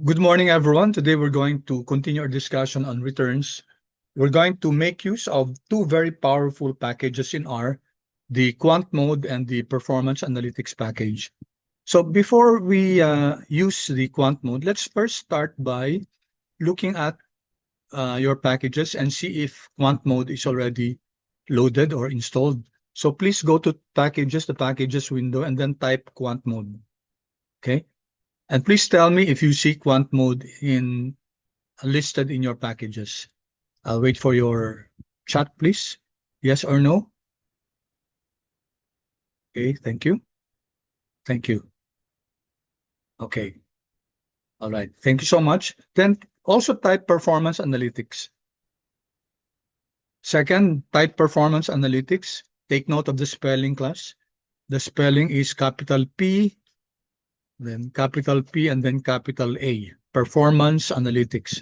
Good morning, everyone. Today we're going to continue our discussion on returns. We're going to make use of two very powerful packages in R, the Quant Mode and the Performance Analytics package. So before we use the Quant Mode, let's first start by looking at your packages and see if Quant Mode is already loaded or installed. So please go to Packages, the Packages window, and then type Quant Mode. Okay. And please tell me if you see Quant Mode listed in your packages. I'll wait for your chat, please. Yes or no? Okay, thank you. Thank you. Okay. All right. Thank you so much. Then also type Performance Analytics. Second, type Performance Analytics. Take note of the spelling, class. The spelling is capital P, then capital P, and then capital A. Performance Analytics.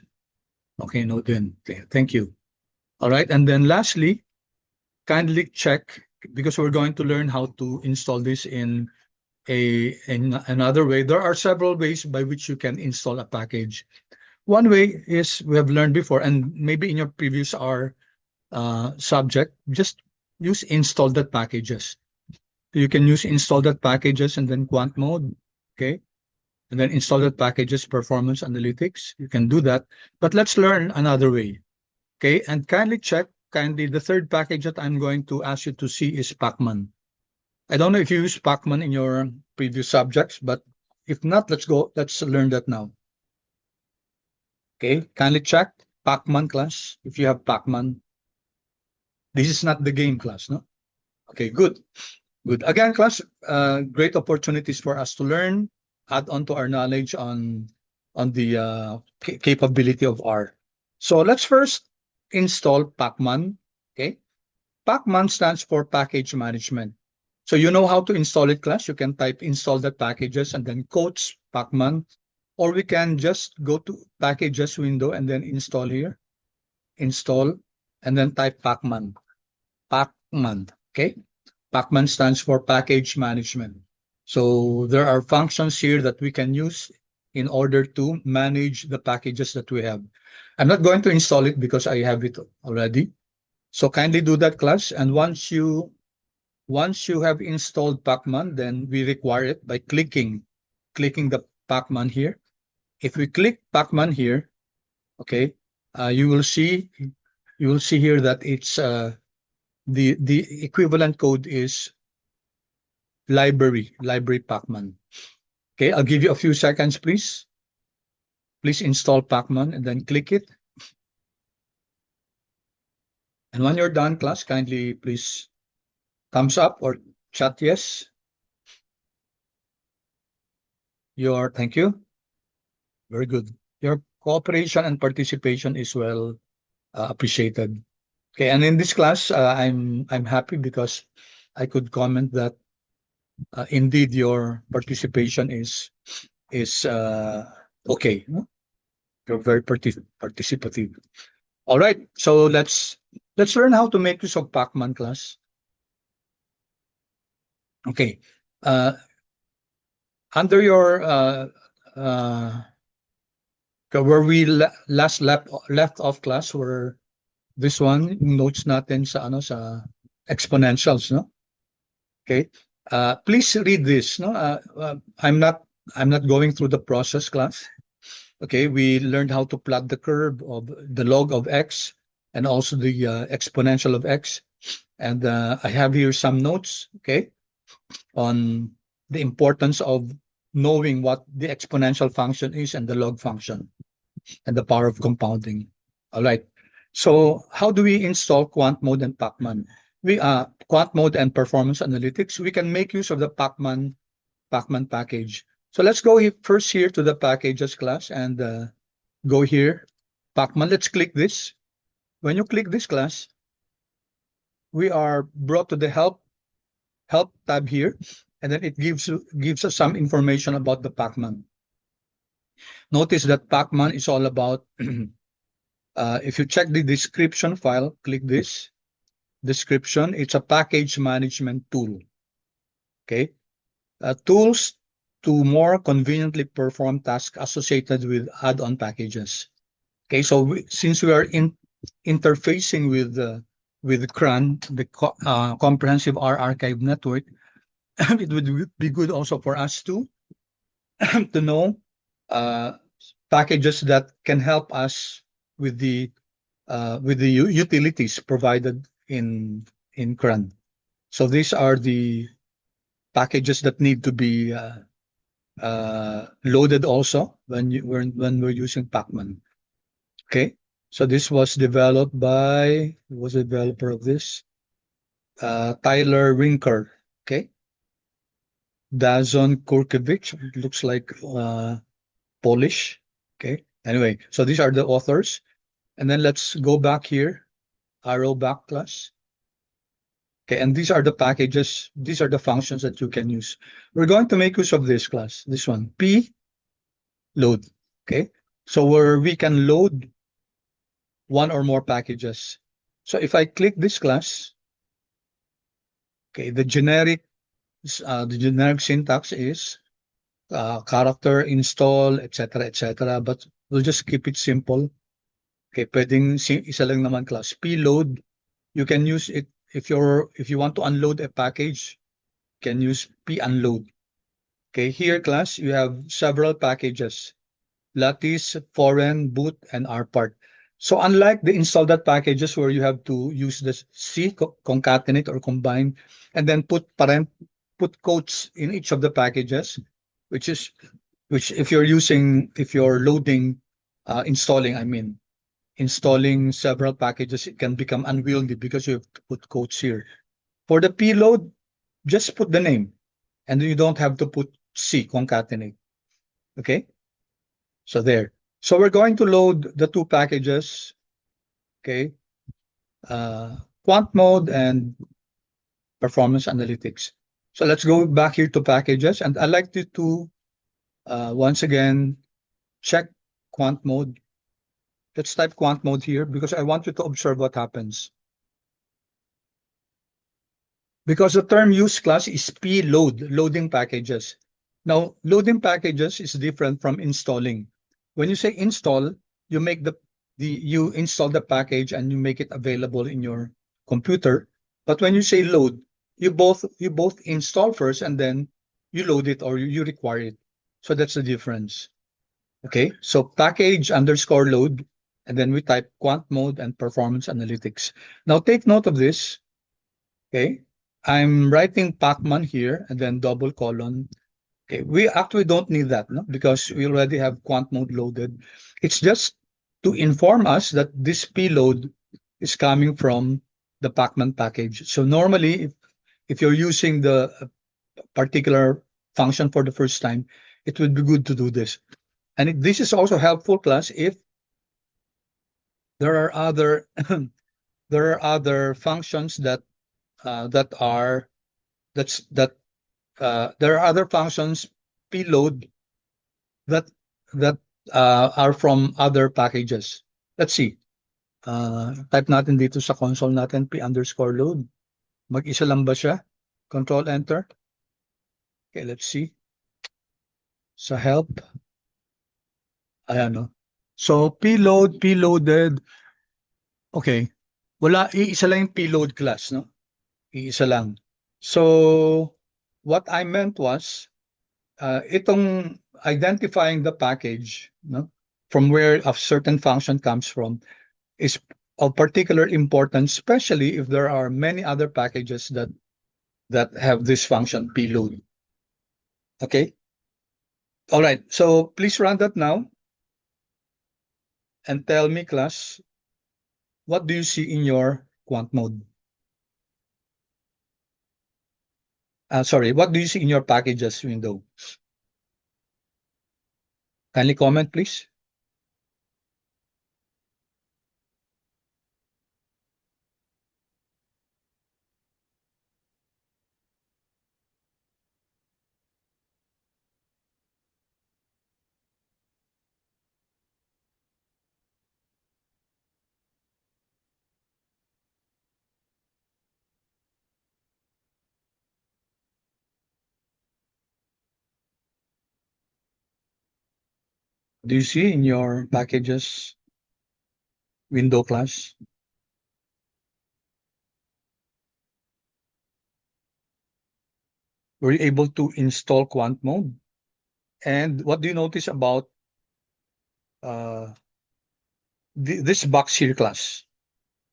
Okay, no, then thank you. All right, and then lastly, kindly check, because we're going to learn how to install this in another way. There are several ways by which you can install a package. One way is we have learned before, and maybe in your previous R subject, just use installed packages. You can use installed packages and then Quant Mode, okay? And then installed packages, Performance Analytics. You can do that, but let's learn another way, okay? And kindly check, the third package that I'm going to ask you to see is Pacman. I don't know if you use Pacman in your previous subjects, but if not, let's learn that now. Okay, kindly check Pacman, class, if you have Pacman. This is not the game, class, no? Okay, good. Good. Again, class, great opportunities for us to learn, add on to our knowledge on the capability of R. So let's first install Pacman. Okay, Pacman stands for Package Management. So you know how to install it, class. You can type install the packages and then quotes Pacman, or we can just go to Packages window and then install here, install, and then type Pacman. Pacman. Okay. Pacman stands for Package Management. So there are functions here that we can use in order to manage the packages that we have. I'm not going to install it because I have it already. So kindly do that, class. And once you have installed Pacman, then we require it by clicking the Pacman here. If we click Pacman here, okay, you will see here that it's the equivalent code is library Pacman. Okay, I'll give you a few seconds, please. Please install Pacman and then click it. And when you're done, class, kindly please thumbs up or chat yes. Thank you. Very good. Your cooperation and participation is well appreciated. Okay, and in this class, I'm happy because I could comment that indeed your participation is okay. You're very participative. All right, so let's learn how to make use of Pacman, class. Okay, under your where we last left off, class, were this one notes natin sa sa exponentials, no? Okay, please read this, no? I'm not going through the process, class. Okay, we learned how to plot the curve of the log of x and also the exponential of x. And I have here some notes, okay, on the importance of knowing what the exponential function is and the log function and the power of compounding. All right. So how do we install Quant Mode and Pacman? Quant Mode and Performance Analytics. We can make use of the Pacman package. So let's go first here to the packages, class, and go here, Pacman. Let's click this. When you click this, class, we are brought to the help tab here, and then it gives us some information about the Pacman. Notice that Pacman is all about if you check the description file, click this description. It's a package management tool. Okay, tools to more conveniently perform tasks associated with add-on packages. Okay, so since we are interfacing with CRAN, the Comprehensive R Archive Network, it would be good also for us to to know uh, packages that can help us with the utilities provided in CRAN. So these are the packages that need to be loaded also when we're using Pacman. Okay, so this was developed by who was the developer of this? Tyler Rinker. Okay, Dazon Kurkiewicz. It looks like Polish. Okay. Anyway, so these are the authors, and then let's go back here. Arrow back class. Okay, and these are the packages. These are the functions that you can use. We're going to make use of this class. This one, P load. Okay, so where we can load one or more packages. So if I click this class, okay, the generic syntax is character install, etc., etc. But we'll just keep it simple. Okay, pwedeng isa lang naman class. Pload, you can use it if you want to unload a package, you can use punload. Okay, here class, you have several packages. Lattice, foreign, boot, and rpart. So unlike the install.packages packages where you have to use the C concatenate or combine and then put quotes in each of the packages, which is which if you're loading installing, I mean installing several packages, it can become unwieldy because you have to put quotes here. For the pload, just put the name and you don't have to put C concatenate. Okay, so there. So we're going to load the two packages, okay, quant mode and performance analytics. So let's go back here to packages, and I'd like you to once again check quant mode. Let's type quant mode here because I want you to observe what happens. Because the term use class is pload, loading packages. Now, loading packages is different from installing. When you say install, you make you install the package and you make it available in your computer. But when you say load, you both install first and then you load it or you require it. So that's the difference. Okay, so package underscore load, and then we type quant mode and performance analytics. Now take note of this. Okay, I'm writing pacman here and then double colon. Okay, we actually don't need that, no? Because we already have quant mode loaded. It's just to inform us that this payload is coming from the pacman package. So normally, if you're using the particular function for the first time, it would be good to do this. And this is also helpful class if there are other there are other functions that are that's that there are other functions payload that that are from other packages. Let's see. Type natin dito sa console natin p underscore load. Mag-isa lang ba siya? Control enter. Okay, let's see. Sa help. Ayan no. So ploaded. Okay. Wala, iisa lang yung payload class, no? Iisa lang. So what I meant was itong identifying the package, no, from where a certain function comes from is of particular importance, especially if there are many other packages that have this function pload. Okay. All right. So please run that now and tell me, class, what do you see in your quant mode? Sorry, what do you see in your packages window? Kindly comment, please. Do you see in your packages window class? Were you able to install Quant Mode? And what do you notice about uh, this box here class,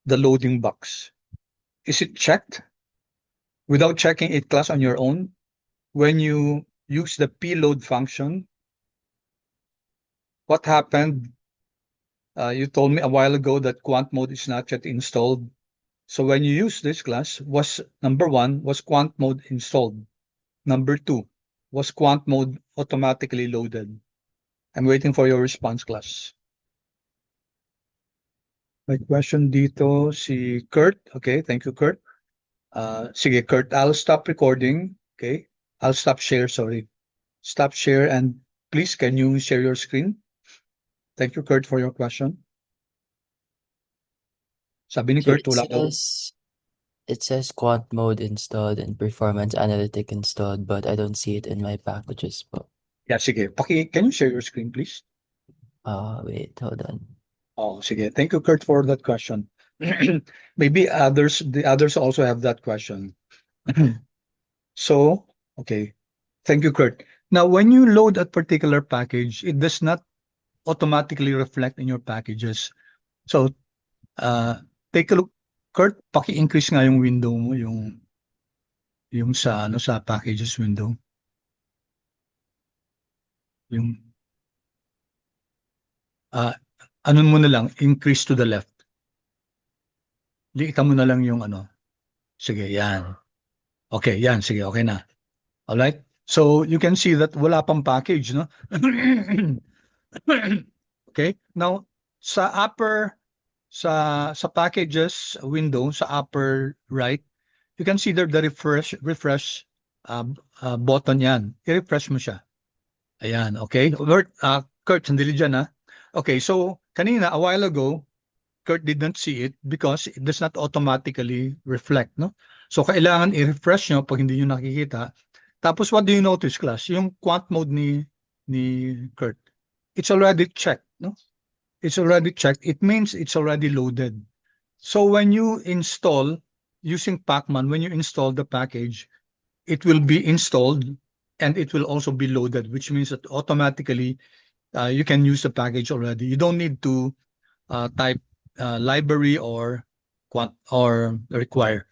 the loading box? Is it checked? Without checking it class on your own, when you use the pload function, what happened? You told me a while ago that Quant Mode is not yet installed. So when you use this class, was number one, was Quant Mode installed? Number two, was Quant Mode automatically loaded? I'm waiting for your response, class. May question dito si Kurt. Okay, thank you, Kurt. Sige, Kurt, I'll stop recording. Okay, I'll stop share, sorry. Stop share and please, can you share your screen? Thank you, Kurt, for your question. Sabi ni Sir, Kurt, wala daw. it says Quant Mode installed and Performance Analytic installed, but I don't see it in my packages po. Yeah, sige. Can you share your screen, please? Wait, hold on. Oh, sige. Thank you, Kurt, for that question. Maybe the others also have that question. So, okay. Thank you, Kurt. Now, when you load a particular package, it does not automatically reflect in your packages. So, take a look. Kurt, paki-increase nga yung window mo, yung sa packages window. Yung ano mo na lang, increase to the left. Liitan mo na lang yung ano. Sige, yan. Okay, yan. Sige, okay na. Alright? So, you can see that wala pang package, no? Okay? Now, sa packages window, sa upper right, you can see there the refresh button yan. I-refresh mo siya. Ayan, okay? Kurt, sandali dyan, ha? Okay, so, kanina, a while ago, Kurt did not see it because it does not automatically reflect, no? So, kailangan i-refresh nyo pag hindi nyo nakikita. Tapos, what do you notice, class? Yung Quant Mode ni Kurt, it's already checked, no? It's already checked. It means it's already loaded. So, when you install using Pacman, when you install the package, it will be installed and it will also be loaded, which means that automatically you can use the package already. You don't need to type library or require.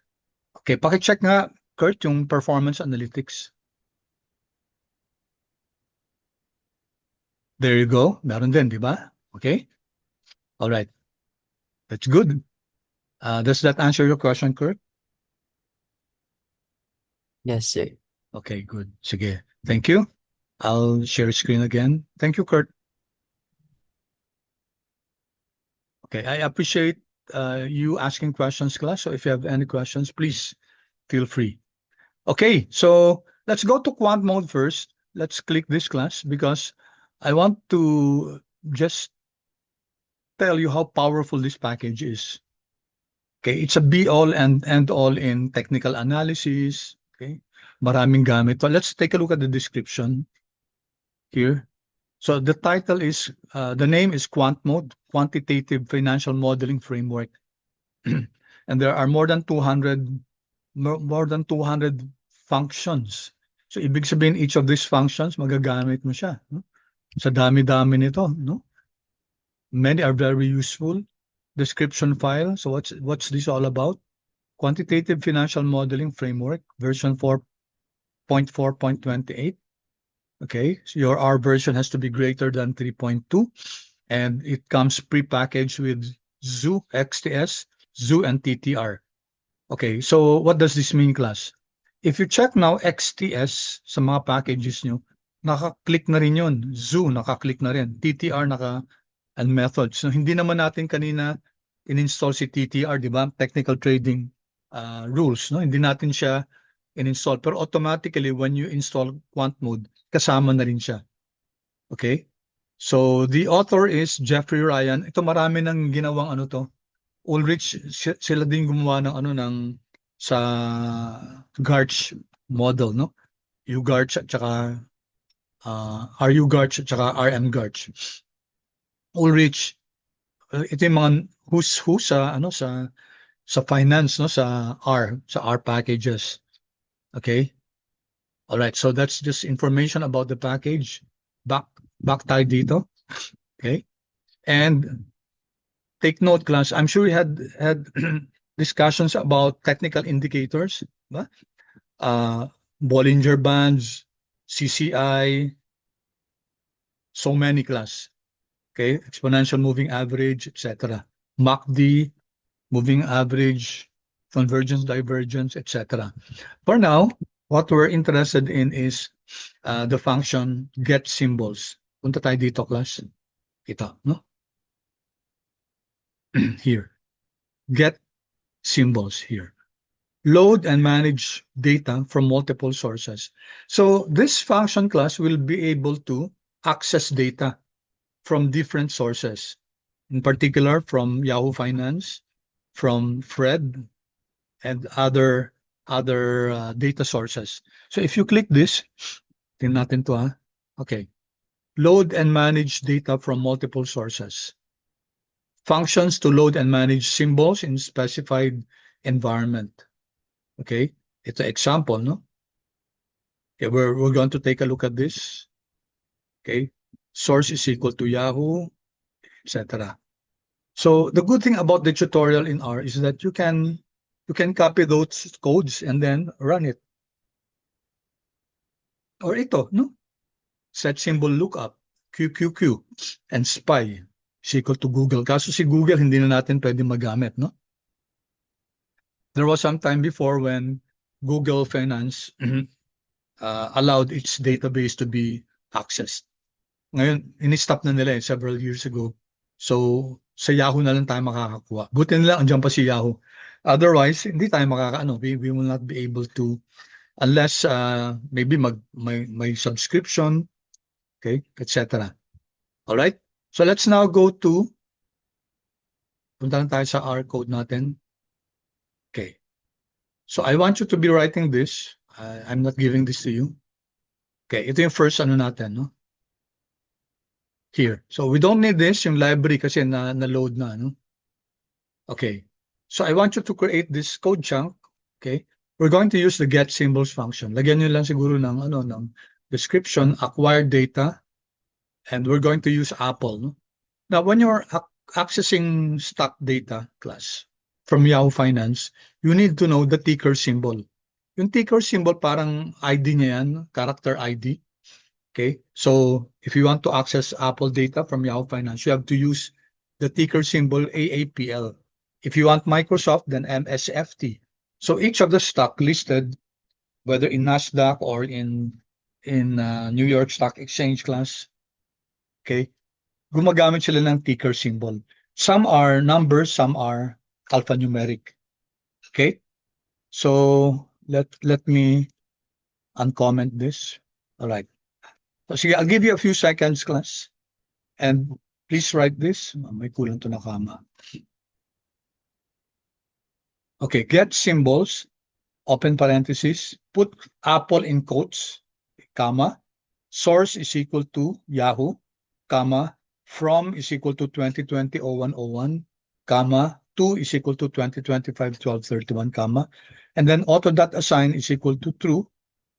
Okay, paki-check nga, Kurt, yung performance analytics. There you go. Meron din, di ba? Okay? All right. That's good. Does that answer your question, Kurt? Yes, sir. Okay, good. Sige. Thank you. I'll share screen again. Thank you, Kurt. Okay, I appreciate you asking questions, class. So if you have any questions, please feel free. Okay, so let's go to Quant Mode first. Let's click this class because I want to just tell you how powerful this package is. Okay, it's a be-all and end-all in technical analysis. Okay, maraming gamit. So let's take a look at the description here. So the title is, the name is Quant Mode, Quantitative Financial Modeling Framework. And there are more than 200 functions. So ibig sabihin each of these functions magagamit mo siya, no? Sa dami-dami nito, no? Many are very useful. Description file. So what's this all about? Quantitative Financial Modeling Framework, version 4.4.28. Okay, so your R version has to be greater than 3.2, and it comes pre-packaged with Zoo, XTS, Zoo, and TTR. Okay, so what does this mean, class? If you check now XTS sa mga packages nyo, naka-click na rin yun. Zoo, naka-click na rin. TTR, and methods. So hindi naman natin kanina in-install si TTR, di ba? Technical Trading Rules, no? Hindi natin siya in-install. Pero automatically, when you install Quant Mode, kasama na rin siya. Okay? So, the author is Jeffrey Ryan. Ito marami nang ginawang ano to. Ulrich, sila din gumawa ng ano sa Garch model, no? UGarch at saka RU Garch at saka RM Garch. Ulrich, ito yung mga who's who sa ano sa finance, no, sa R packages. Okay? All right, so that's just information about the package. Back tayo dito. Okay? And take note, class, I'm sure we had discussions about technical indicators, ba? Bollinger Bands, CCI, so many, class. Okay? Exponential moving average, etc. MACD, moving average, convergence, divergence, etc. For now, what we're interested in is the function get symbols. Punta tayo dito, class. Ito, no? Here. Get symbols here. Load and manage data from multiple sources. So this function, class, will be able to access data from different sources, in particular from Yahoo Finance, from Fred, and other data sources. So if you click this, tingnan natin to, ha? Okay. Load and manage data from multiple sources. Functions to load and manage symbols in specified environment. Okay. It's an example, no? Okay, we're going to take a look at this. Okay. Source is equal to Yahoo, etc. So the good thing about the tutorial in R is that you can copy those codes and then run it. Or ito, no? Set symbol lookup, QQQ, and spy is equal to Google. Kaso si Google, hindi na natin pwede magamit, no? There was some time before when Google Finance allowed its database to be accessed. Ngayon, in-stop na nila several years ago. So, sa Yahoo na lang tayo makakakuha. Buti nila, andyan pa si Yahoo. Otherwise, hindi tayo makakaano. We will not be able to, unless maybe may subscription, okay, etc. All right? So, let's now go to, punta lang tayo sa R code natin. Okay. So, I want you to be writing this. I'm not giving this to you. Okay, ito yung first ano natin, no? Here. So we don't need this, yung library kasi na-load na, no? Okay. So I want you to create this code chunk, okay? We're going to use the get symbols function. Lagyan nyo lang siguro ng description, acquired data, and we're going to use Apple, no? Now, when you're accessing stock data, class, from Yahoo Finance, you need to know the ticker symbol. Yung ticker symbol, parang ID niya yan, character ID. Okay, so if you want to access Apple data from Yahoo Finance, you have to use the ticker symbol AAPL. If you want Microsoft, then MSFT. So each of the stock listed, whether in NASDAQ or in New York Stock Exchange, class, okay, gumagamit sila ng ticker symbol. Some are numbers, some are alphanumeric. Okay, so let me uncomment this. All right. So I'll give you a few seconds, class. And please write this. May kulang to na kama. Okay, get symbols, open parentheses, put Apple in quotes, comma, source is equal to Yahoo, comma, from is equal to 2020-0101, comma, to is equal to 2025-1231, comma, and then auto.assign is equal to true,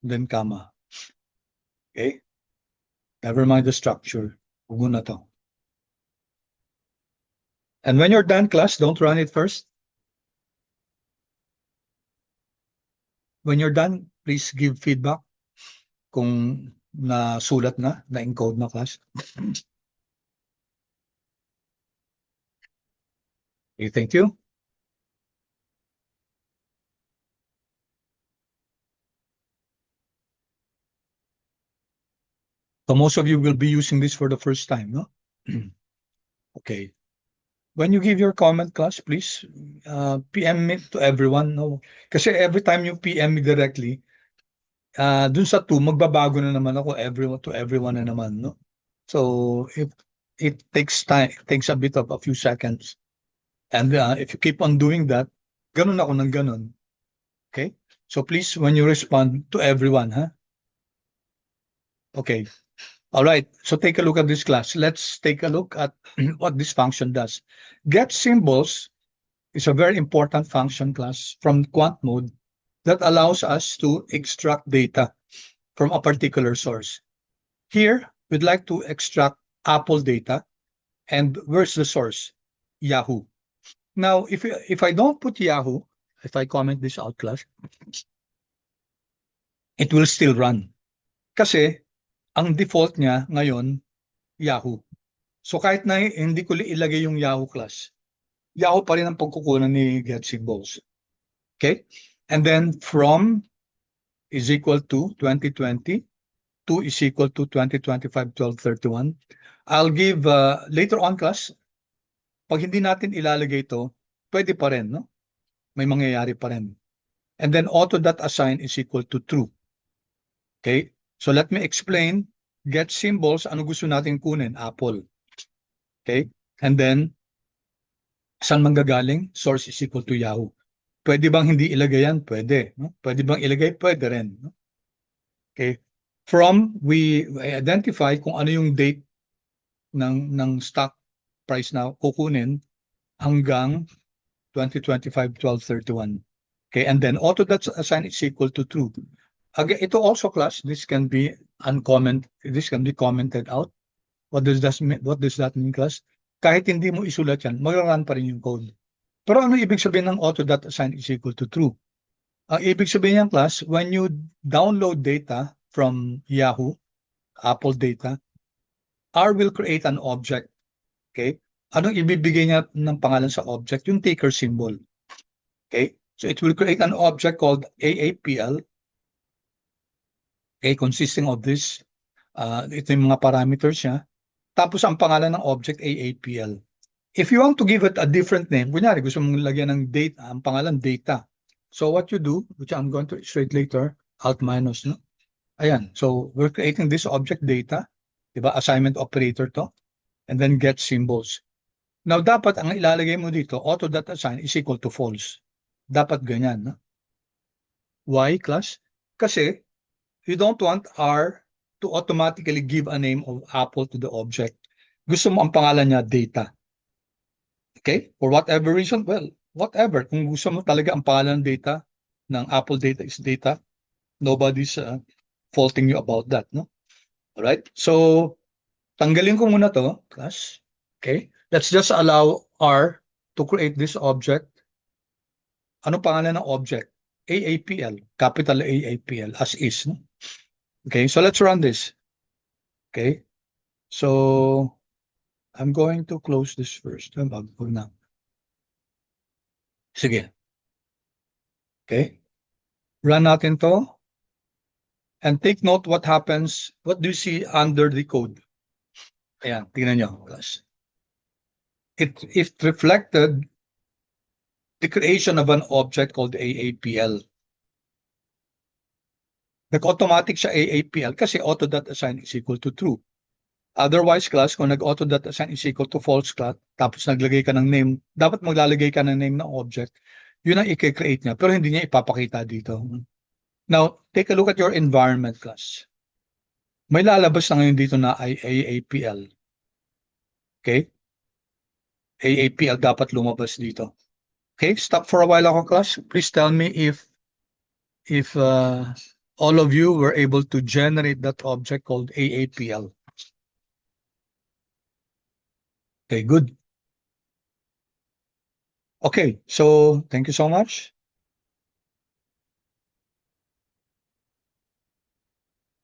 then comma. Okay? Never mind the structure. Huwag mo na to. And when you're done, class, don't run it first. When you're done, please give feedback kung nasulat na-encode na, class. Okay, thank you. So most of you will be using this for the first time, no? Okay. When you give your comment, class, please PM it to everyone. No? Kasi every time you PM me directly, dun sa 2, magbabago na naman ako to everyone na naman. No? So it takes time, it takes a bit of a few seconds. And if you keep on doing that, ganun ako ng ganun. Okay? So please, when you respond to everyone, huh? Okay. All right, so take a look at this class. Let's take a look at what this function does. Get symbols is a very important function class from quant mode that allows us to extract data from a particular source. Here, we'd like to extract Apple data. And where's the source? Yahoo. Now, if I don't put Yahoo, if I comment this out class, it will still run. Kasi, ang default niya ngayon, Yahoo. So kahit na hindi ko ilagay yung Yahoo class, Yahoo pa rin ang pagkukunan ni get symbols. Okay? And then from is equal to 2020, 2 is equal to 2025, 1231. I'll give later on class, pag hindi natin ilalagay ito, pwede pa rin, no? May mangyayari pa rin. And then auto.assign is equal to true. Okay? So let me explain. Get symbols, ano gusto natin kunin? Apple. Okay? And then, saan manggagaling? Source is equal to Yahoo. Pwede bang hindi ilagay yan? Pwede. No? Pwede bang ilagay? Pwede rin. No? Okay? From, we identify kung ano yung date ng stock price na kukunin hanggang 2025, 1231. Okay? And then, auto.assign is equal to true. Again, ito also class, this can be this can be commented out. What does that mean, class? Kahit hindi mo isulat yan, mag-run pa rin yung code. Pero ano ibig sabihin ng auto.assign is equal to true? Ang ibig sabihin ng class, when you download data from Yahoo, Apple data, R will create an object. Okay? Anong ibibigay niya ng pangalan sa object? Yung taker symbol. Okay? So it will create an object called AAPL. Okay, consisting of this, ito yung mga parameters niya. Tapos ang pangalan ng object, AAPL. If you want to give it a different name, kunyari gusto mong lagyan ng data, ang pangalan data. So what you do, which I'm going to illustrate later, alt minus, no? Ayan, so we're creating this object data, diba? Assignment operator to, and then get symbols. Now, dapat ang ilalagay mo dito, auto.assign is equal to false. Dapat ganyan, no? Why, class? Kasi, you don't want R to automatically give a name of Apple to the object. Gusto mo ang pangalan niya data. Okay? For whatever reason, well, whatever. Kung gusto mo talaga ang pangalan ng data, ng Apple data is data, nobody's faulting you about that, no? Alright? So, tanggalin ko muna to, class. Okay? Let's just allow R to create this object. Ano pangalan ng object? AAPL, capital AAPL, as is, no? Okay, so let's run this. Okay, so I'm going to close this first. Sige. Okay, run natin to. And take note what happens. What do you see under the code? Ayan, tingnan nyo, class. It reflected the creation of an object called AAPL. Nag-automatic siya AAPL kasi auto.assign is equal to true. Otherwise, class, kung nag-auto.assign is equal to false, class, tapos naglagay ka ng name, dapat maglalagay ka ng name ng object, yun ang i-create niya, pero hindi niya ipapakita dito. Now, take a look at your environment, class. May lalabas na ngayon dito na AAPL. Okay? AAPL dapat lumabas dito. Okay, stop for a while ako, class. Please tell me if all of you were able to generate that object called AAPL. Okay, good. Okay, so thank you so much.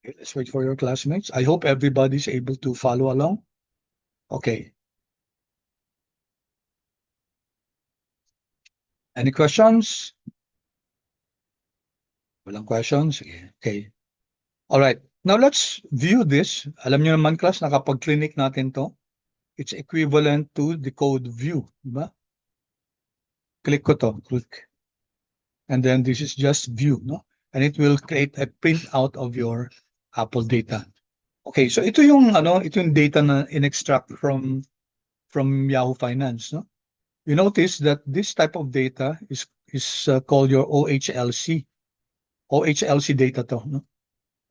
Okay, let's wait for your classmates. I hope everybody's able to follow along. Okay. Any questions? Walang questions? Okay. All right. Now let's view this. Alam niyo naman, class, na kapag clinic natin to, it's equivalent to the code view, diba? Click ko to, click. And then this is just view, no? And it will create a printout of your Apple data. Okay, so ito yung data na in-extract from Yahoo Finance, no? You notice that this type of data is called your OHLC. OHLC data to, no?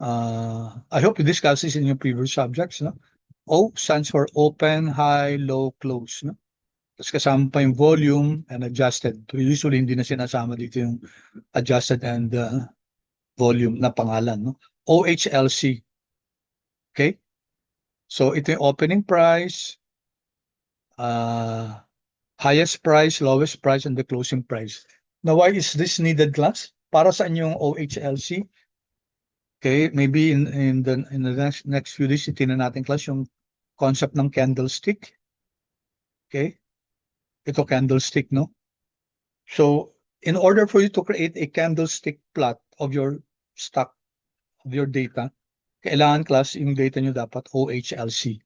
I hope you discussed this in your previous subjects, no? O stands for open, high, low, close, no? Tapos kasama pa yung volume and adjusted. Usually, hindi na sinasama dito yung adjusted and volume na pangalan, no? OHLC. Okay? So, ito yung opening price, highest price, lowest price, and the closing price. Now, why is this needed, class? Para saan yung OHLC? Okay, maybe in the next few days, itinan natin, class, yung concept ng candlestick. Okay? Ito candlestick, no? So, in order for you to create a candlestick plot of your stock, of your data, kailangan, class, yung data nyo dapat OHLC.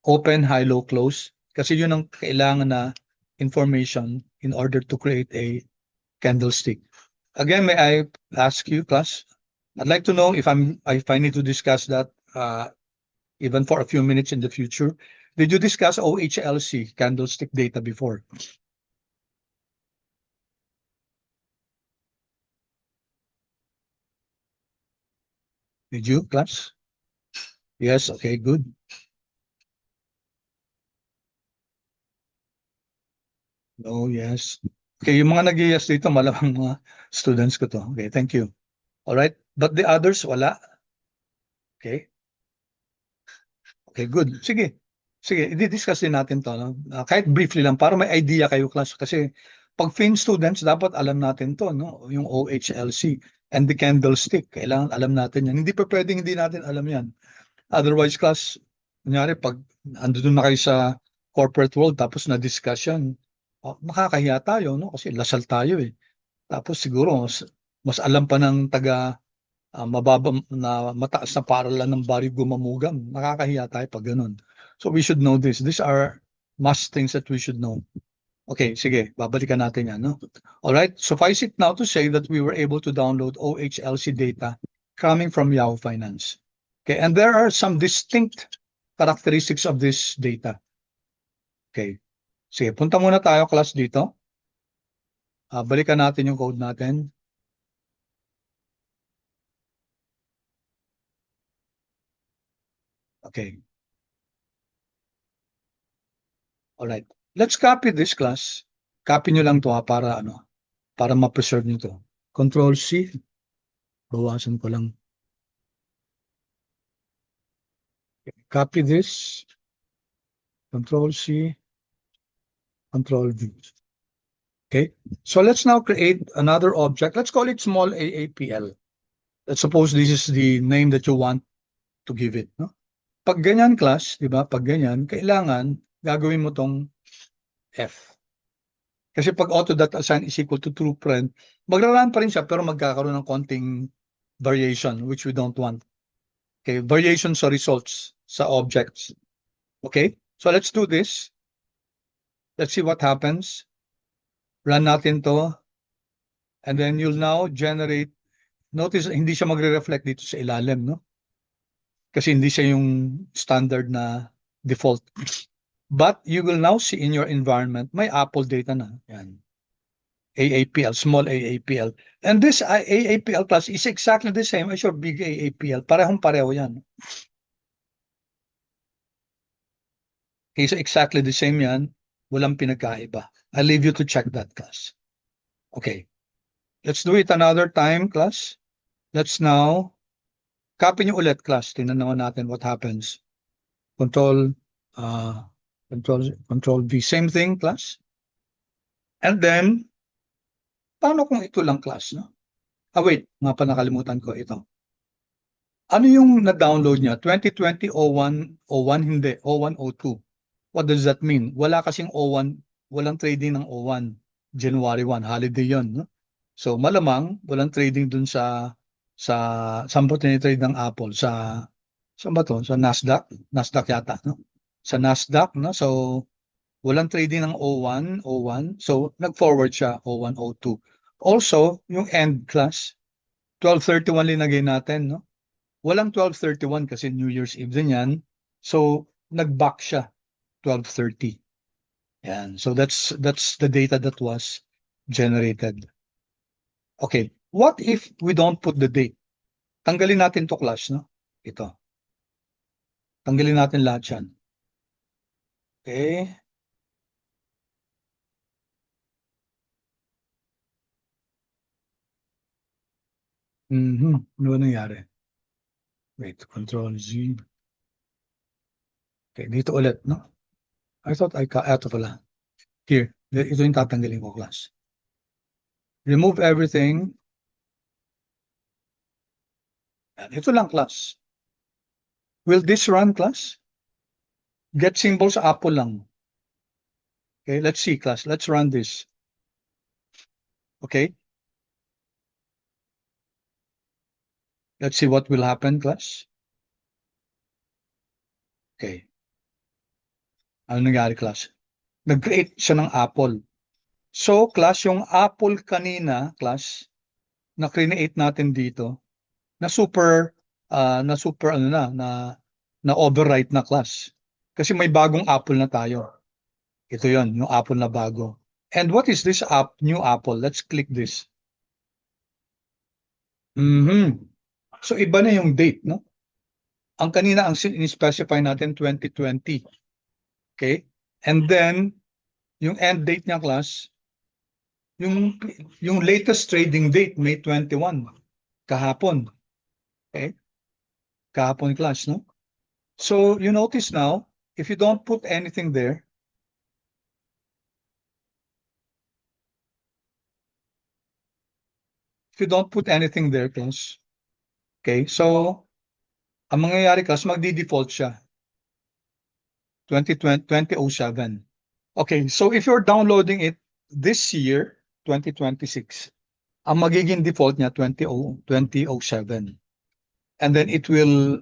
Open, high, low, close. Kasi yun ang kailangan na information in order to create a candlestick. Again, may I ask you, class? I'd like to know if I need to discuss that even for a few minutes in the future. Did you discuss OHLC, candlestick data, before? Did you, class? Yes, okay, good. No, yes. Okay, yung mga nag-yes dito, malamang mga students ko to. Okay, thank you. All right, but the others, wala. Okay. Okay, good. Sige. Sige, i-discuss din natin to, no? Kahit briefly lang, para may idea kayo, class. Kasi pag Fin students, dapat alam natin to, no? Yung OHLC and the candlestick. Kailangan alam natin yan. Hindi pa pwedeng hindi natin alam yan. Otherwise, class, kunyari, pag andun na kayo sa corporate world, tapos na-discuss yan, makakahiya tayo, no? Kasi lasal tayo eh. Tapos siguro, mas alam pa ng taga mababa na mataas na paralan ng Barrio Gumamugam. Nakakahiya tayo pag ganun. So we should know this. These are must things that we should know. Okay, sige, babalikan natin yan, no? All right, suffice it now to say that we were able to download OHLC data coming from Yahoo Finance. Okay, and there are some distinct characteristics of this data. Okay, sige, punta muna tayo, class, dito. Balikan natin yung code natin. Okay. All right. Let's copy this, class. Copy nyo lang to, para para ma-preserve nyo to. Control C. Bawasan ko lang. Copy this. Control C. Control V. Okay. So let's now create another object. Let's call it small AAPL. Let's suppose this is the name that you want to give it, no? Pag ganyan, class, di ba? Pag ganyan, kailangan gagawin mo tong F. Kasi pag auto.assign is equal to true print, magra-run pa rin siya pero magkakaroon ng konting variation which we don't want. Okay, variation sa results sa objects. Okay, so let's do this. Let's see what happens. Run natin to. And then you'll now generate, notice hindi siya magre-reflect dito sa ilalim, no? Kasi hindi siya yung standard na default. But you will now see in your environment, may Apple data na. Yan. AAPL, small AAPL. And this AAPL class is exactly the same as your big AAPL. Parehong-pareho yan. Okay, so exactly the same yan. Walang pinagkaiba. I'll leave you to check that, class. Okay. Let's do it another time, class. Let's now copy nyo ulit, class. Tingnan naman natin what happens. Control V. Same thing, class. And then, paano kung ito lang, class, no? Wait, nga pa nakalimutan ko ito. Ano yung na-download niya? 2020 01, hindi, 01, 02. What does that mean? Wala kasing 01, walang trading ng 01, January 1, holiday yon, no? So malamang walang trading dun sa saan ba tinitrade ng Apple? Saan ba to? Sa Nasdaq yata, no? Sa Nasdaq, no? So walang trading ng 01. So nag-forward siya 01, 02. Also, yung end, class, 1231 linagay natin, no? Walang 1231 kasi New Year's Eve din yan. So nag-back siya 1230. Yan. So that's the data that was generated. Okay. What if we don't put the date? Tanggalin natin to class, no? Ito. Tanggalin natin lahat yan. Okay. Ano ba nangyari? Wait, Control Z. Okay, dito ulit, no? I thought ito pala. Here, ito yung tatanggalin ko, class. Remove everything. Ito lang, class. Will this run, class? Get symbols, Apple lang. Okay, let's see, class. Let's run this. Okay. Let's see what will happen, class. Okay. Ano nangyari, class? Nag-create siya ng Apple. So, class, yung Apple kanina, class, na create natin dito, na super na overwrite na, class. Kasi may bagong Apple na tayo. Ito 'yon, yung Apple na bago. And what is this new Apple? Let's click this. So iba na yung date, no? Ang kanina ang specify natin 2020. Okay? And then yung end date niya, class, yung latest trading date, May 21, kahapon. Okay? Kahapon, class, no? So you notice now, if you don't put anything there, class, okay, so ang mangyayari, class, magdi-default siya. 2007. Okay, so if you're downloading it this year, 2026, ang magiging default niya 2007. And then it will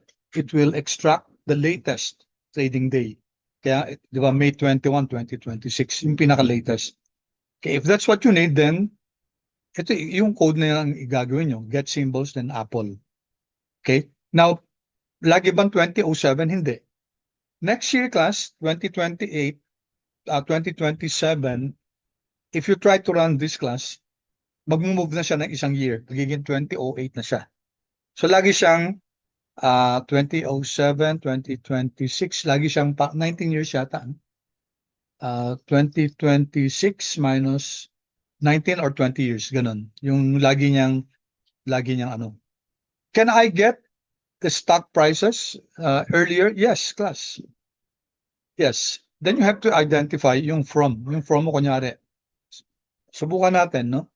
extract the latest trading day. Kaya, di ba, May 21, 2026, yung pinaka-latest. Okay, if that's what you need, then ito yung code na yung igagawin nyo. Get symbols, then Apple. Okay? Now, lagi bang 2007? Hindi. Next year, class, 2028, 2027, if you try to run this, class, mag-move na siya ng isang year. Magiging 2008 na siya. So, lagi siyang 2007, 2026, lagi siyang 19 years yata. 2026 minus 19 or 20 years, ganun. Yung lagi niyang ano. Can I get the stock prices earlier? Yes, class. Yes. Then you have to identify yung from. Yung from mo, kunyari. Subukan natin, no?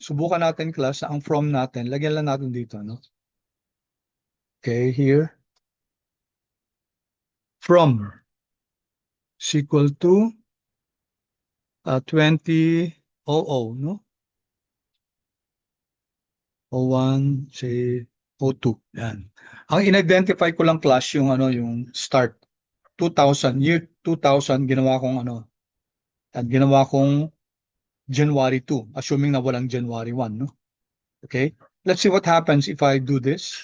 Subukan natin, class, ang from natin. Lagyan lang natin dito, no? Okay, here. From is equal to 2000, no? 01, say 02. Yan. Ang in-identify ko lang, class, yung ano, yung start. 2000, year 2000, ginawa kong ano, at ginawa kong January 2, assuming na walang January 1, no? Okay? Let's see what happens if I do this.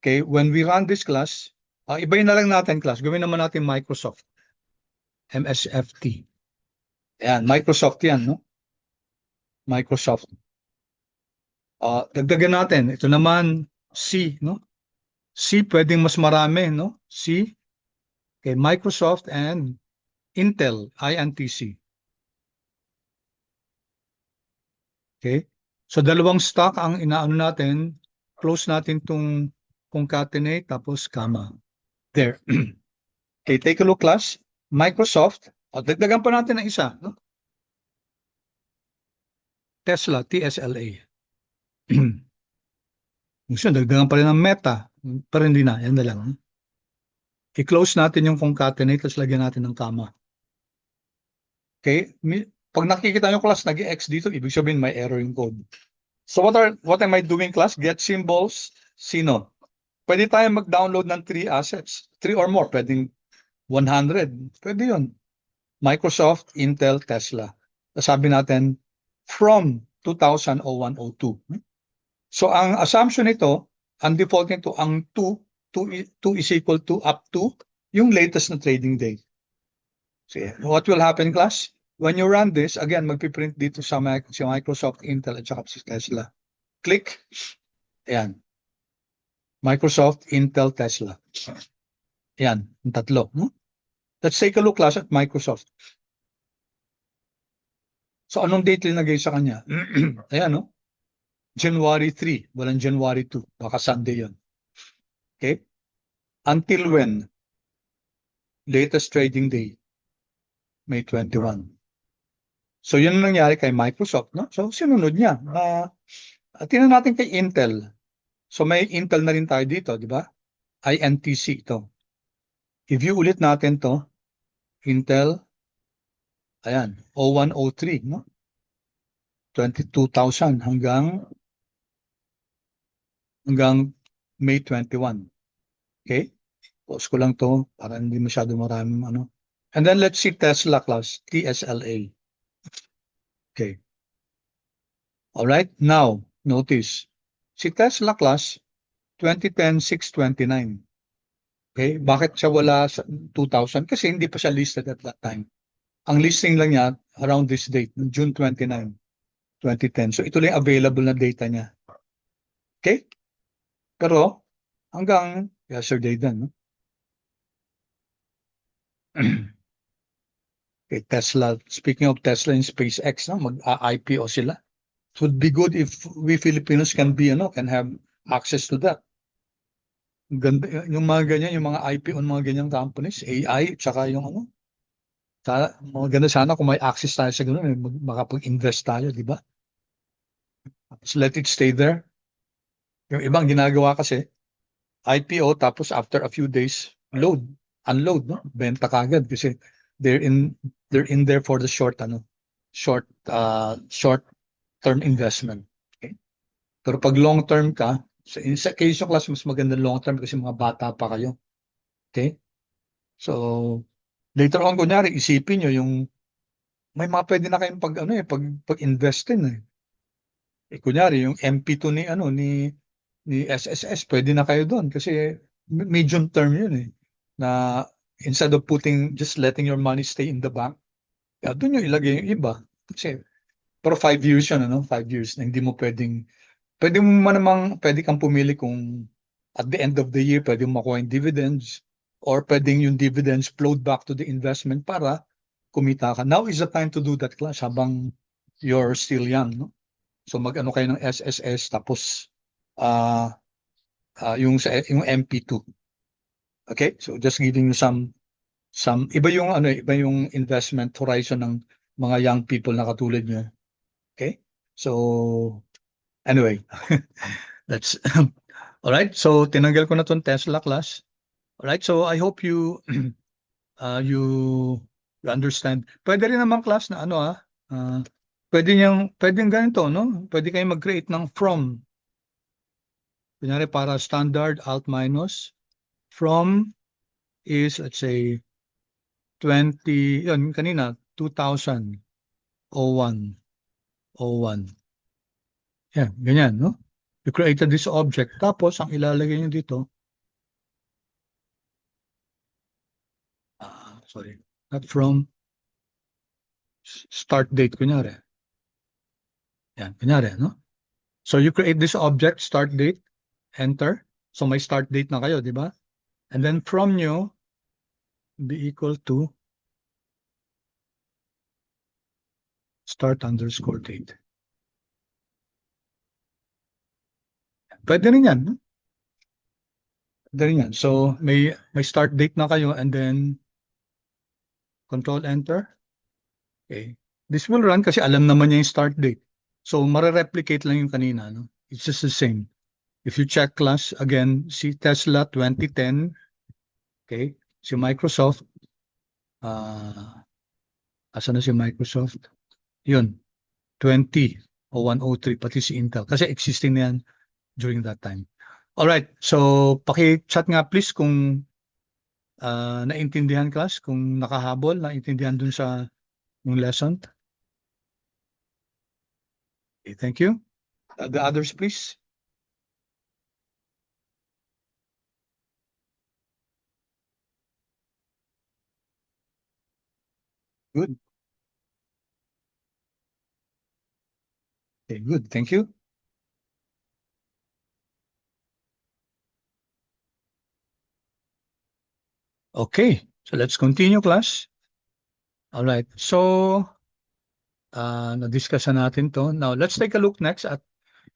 Okay, when we run this, class, ibayin na lang natin, class. Gawin naman natin Microsoft. MSFT. Ayan, Microsoft yan, no? Microsoft. Dagdagan natin. Ito naman, C, no? C, pwedeng mas marami, no? C. Okay, Microsoft and Intel, INTC. Okay? So, dalawang stock ang inaano natin. Close natin itong concatenate, tapos comma. There. Okay, take a look, class. Microsoft. Dagdagan pa natin ng isa. No? Tesla, TSLA. Gusto, dagdagan pa rin ng Meta. Pero hindi na. Yan na lang. I-close natin yung concatenate, tapos lagyan natin ng comma. Okay? Pag nakikita nyo, class, nag-X dito, ibig sabihin may error yung code. So what am I doing, class? Get symbols, sino? Pwede tayo mag-download ng 3 assets. 3 or more. Pwedeng 100. Pwede yun. Microsoft, Intel, Tesla. Sabi natin, from 2001-02. So ang assumption nito, ang default nito, ang 2 is equal to up to yung latest na trading day. So what will happen, class? When you run this, again, magpiprint dito sa Microsoft, Intel, at saka si Tesla. Click. Ayan. Microsoft, Intel, Tesla. Yan, yung tatlo. Let's take a look class at Microsoft. So anong date linagay sa kanya? Ayan, no? January 3, walang January 2. Baka Sunday yun. Okay? Until when? Latest trading day, May 21. So yun ang nangyari kay Microsoft, no? So sinunod niya. Tingnan natin kay Intel. So may Intel na rin tayo dito, di ba? INTC ito. I-view ulit natin to. Intel, ayan, 0103, no? 22,000 hanggang May 21. Okay? Pause ko lang to para hindi masyado maraming ano. And then let's see Tesla class, TSLA. Okay. All right. Now, notice. Si Tesla class, 2010, 629. Okay. Bakit siya wala sa 2,000? Kasi hindi pa siya listed at that time. Ang listing lang niya around this date, June 29, 2010. So ito lang yung available na data niya. Okay? Pero hanggang yesterday din, no? Okay, Tesla, speaking of Tesla and SpaceX, no, mag-IPO sila. It would be good if we Filipinos can have access to that. Ganda, yung mga ganyan, yung mga IPO ng mga ganyang companies, AI, tsaka yung maganda sana kung may access tayo sa ganun, makapag-invest tayo, di ba? So let it stay there. Yung ibang ginagawa kasi, IPO, tapos after a few days, unload, no? Benta kagad kasi they're in there for the short term investment. Okay? Pero pag long term ka, sa case yung class, mas maganda long term kasi mga bata pa kayo. Okay? So, later on, kunyari, isipin nyo yung may mga pwede na kayong pag-invest in eh. Kunyari, yung MP2 ni SSS, pwede na kayo doon kasi medium term yun eh. Na instead of just letting your money stay in the bank, doon yung ilagay yung iba. Kasi, pero 5 years yun, 5 years na hindi mo pwede kang pumili kung at the end of the year, pwede mo makuha yung dividends or pwedeng yung dividends flowed back to the investment para kumita ka. Now is the time to do that class habang you're still young, no? So mag-ano kayo ng SSS tapos yung MP2. Okay? So just giving you some iba yung investment horizon ng mga young people na katulad niyo. Okay? So anyway, that's all right. So tinanggal ko na tong Tesla class. All right? So I hope you you understand. Pwede rin naman class na pwedeng ganito, no? Pwede kayong mag-create ng from. Kunyari para standard alt minus. From is, let's say, 20, yun, kanina, 2000, 01, 01. Yan, ganyan, no? You created this object. Tapos, ang ilalagay nyo dito, sorry, not from, start date, kunyari. Yan, kunyari, no? So, you create this object, start date, enter. So, may start date na kayo, di ba? And then, from nyo, be equal to start underscore date. Pwede rin yan, no? Pwede rin yan. So, may start date na kayo and then control enter. Okay. This will run kasi alam naman niya yung start date. So, mare-replicate lang yung kanina, no? It's just the same. If you check class, again, si Tesla 2010, okay? Si Microsoft, asa na si Microsoft? Yun, 20 o 103, pati si Intel. Kasi existing na yan during that time. Alright, so paki-chat nga please kung naintindihan class, kung nakahabol, naintindihan dun sa yung lesson. Okay, thank you. The others, please. Good. Okay, good. Thank you. Okay, so let's continue, class. All right, so na-discuss na natin to. Now, let's take a look next at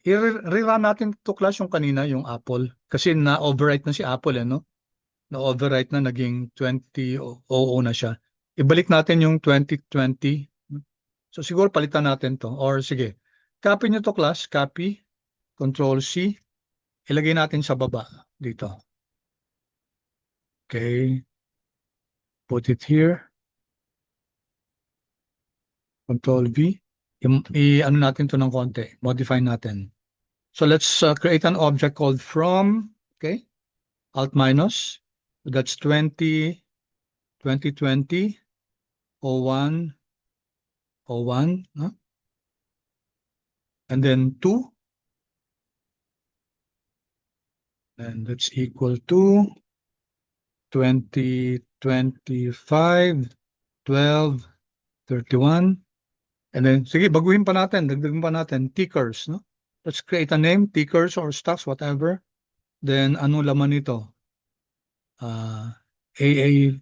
i-rerun natin to, class, yung kanina, yung Apple. Kasi na-overwrite na si Apple, no? Na-overwrite na, naging 2000 na siya. Ibalik natin yung 2020. So, siguro palitan natin to. Or sige, copy nyo to, class. Copy, Control C. Ilagay natin sa baba dito. Okay. Put it here. Control V. I-ano natin to ng konti. Modify natin. So let's create an object called from. Okay. Alt minus. So that's 2020 01 01. Huh? And then 2. And that's equal to 2025 12 31. And then, sige, baguhin pa natin, dagdagan pa natin, tickers, no? Let's create a name, tickers or stocks, whatever. Then, ano laman nito? AAPL.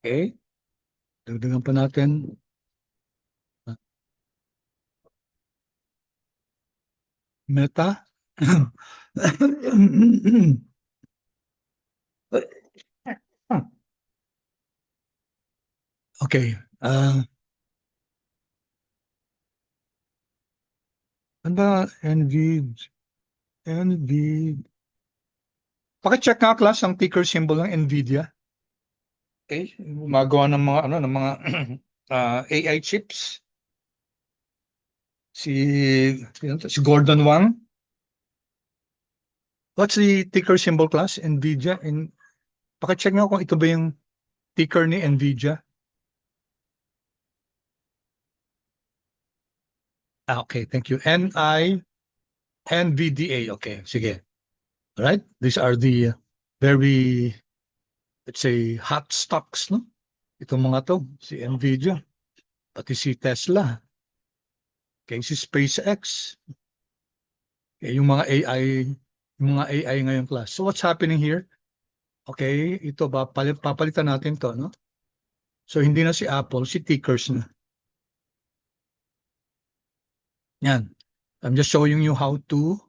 Okay. Dagdagan pa natin. Meta. Okay. Ano ba? Pakicheck nga, class, ang ticker symbol ng NVIDIA. Okay. Gumagawa ng mga, ano, ng mga AI chips. Si Gordon Wang. What's the ticker symbol, class? NVIDIA. Pakicheck nga kung ito ba yung ticker ni NVIDIA. Okay, thank you. NVDA. Okay, sige. All right, these are the very, let's say, hot stocks, no? Itong mga to, si NVIDIA, pati si Tesla, okay, si SpaceX, okay, yung mga AI ngayong class. So what's happening here? Okay, ito ba, papalitan natin to, no? So hindi na si Apple, si tickers na. Yan. I'm just showing you how to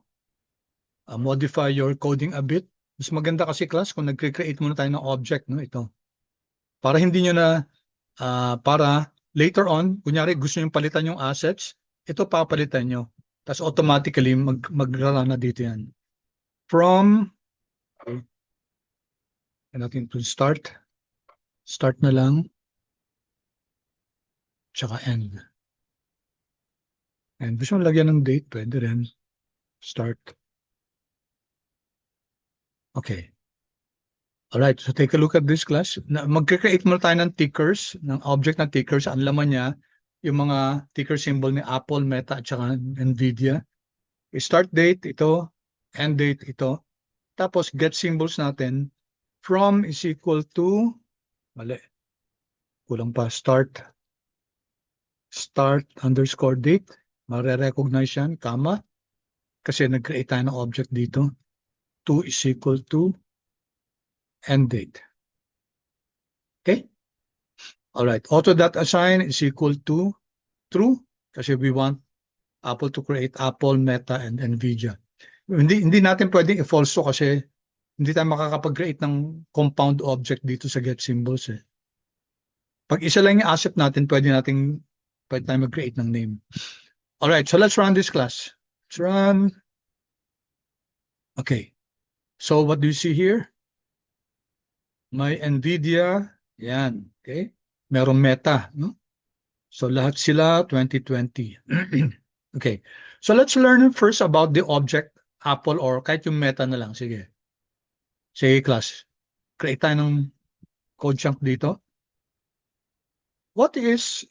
modify your coding a bit. Mas maganda kasi, class, kung nag-create muna tayo ng object, no? Ito. Para hindi nyo na, para later on, kunyari gusto nyo palitan yung assets, ito papalitan nyo. Tapos automatically, magrala na dito yan. From, okay, natin to start na lang, tsaka end. And gusto nyo lagyan ng date, pwede rin. Start. Okay. Alright, so take a look at this, class. Mag-create muna tayo ng tickers, ng object na tickers. Ang laman niya, yung mga ticker symbol ni Apple, Meta, at saka NVIDIA. Start date, ito. End date, ito. Tapos, get symbols natin. From is equal to, mali. Kulang pa, start underscore date. Mare-recognize yan, comma. Kasi nag-create tayo ng object dito. 2 is equal to end date. Okay? Alright, auto.assign is equal to true kasi we want Apple to create Apple, Meta, and NVIDIA. Hindi natin pwedeng i-false to kasi hindi tayo makakapag-create ng compound object dito sa get symbols. Pag isa lang yung asset natin, pwede tayo mag-create ng name. Alright, so let's run this, class. Let's run. Okay. So what do you see here? May NVIDIA. Yan. Okay. Merong Meta. No? So lahat sila 2020. Okay. So let's learn first about the object Apple or kahit yung Meta na lang. Sige. Sige, class. Create tayo ng code chunk dito. What is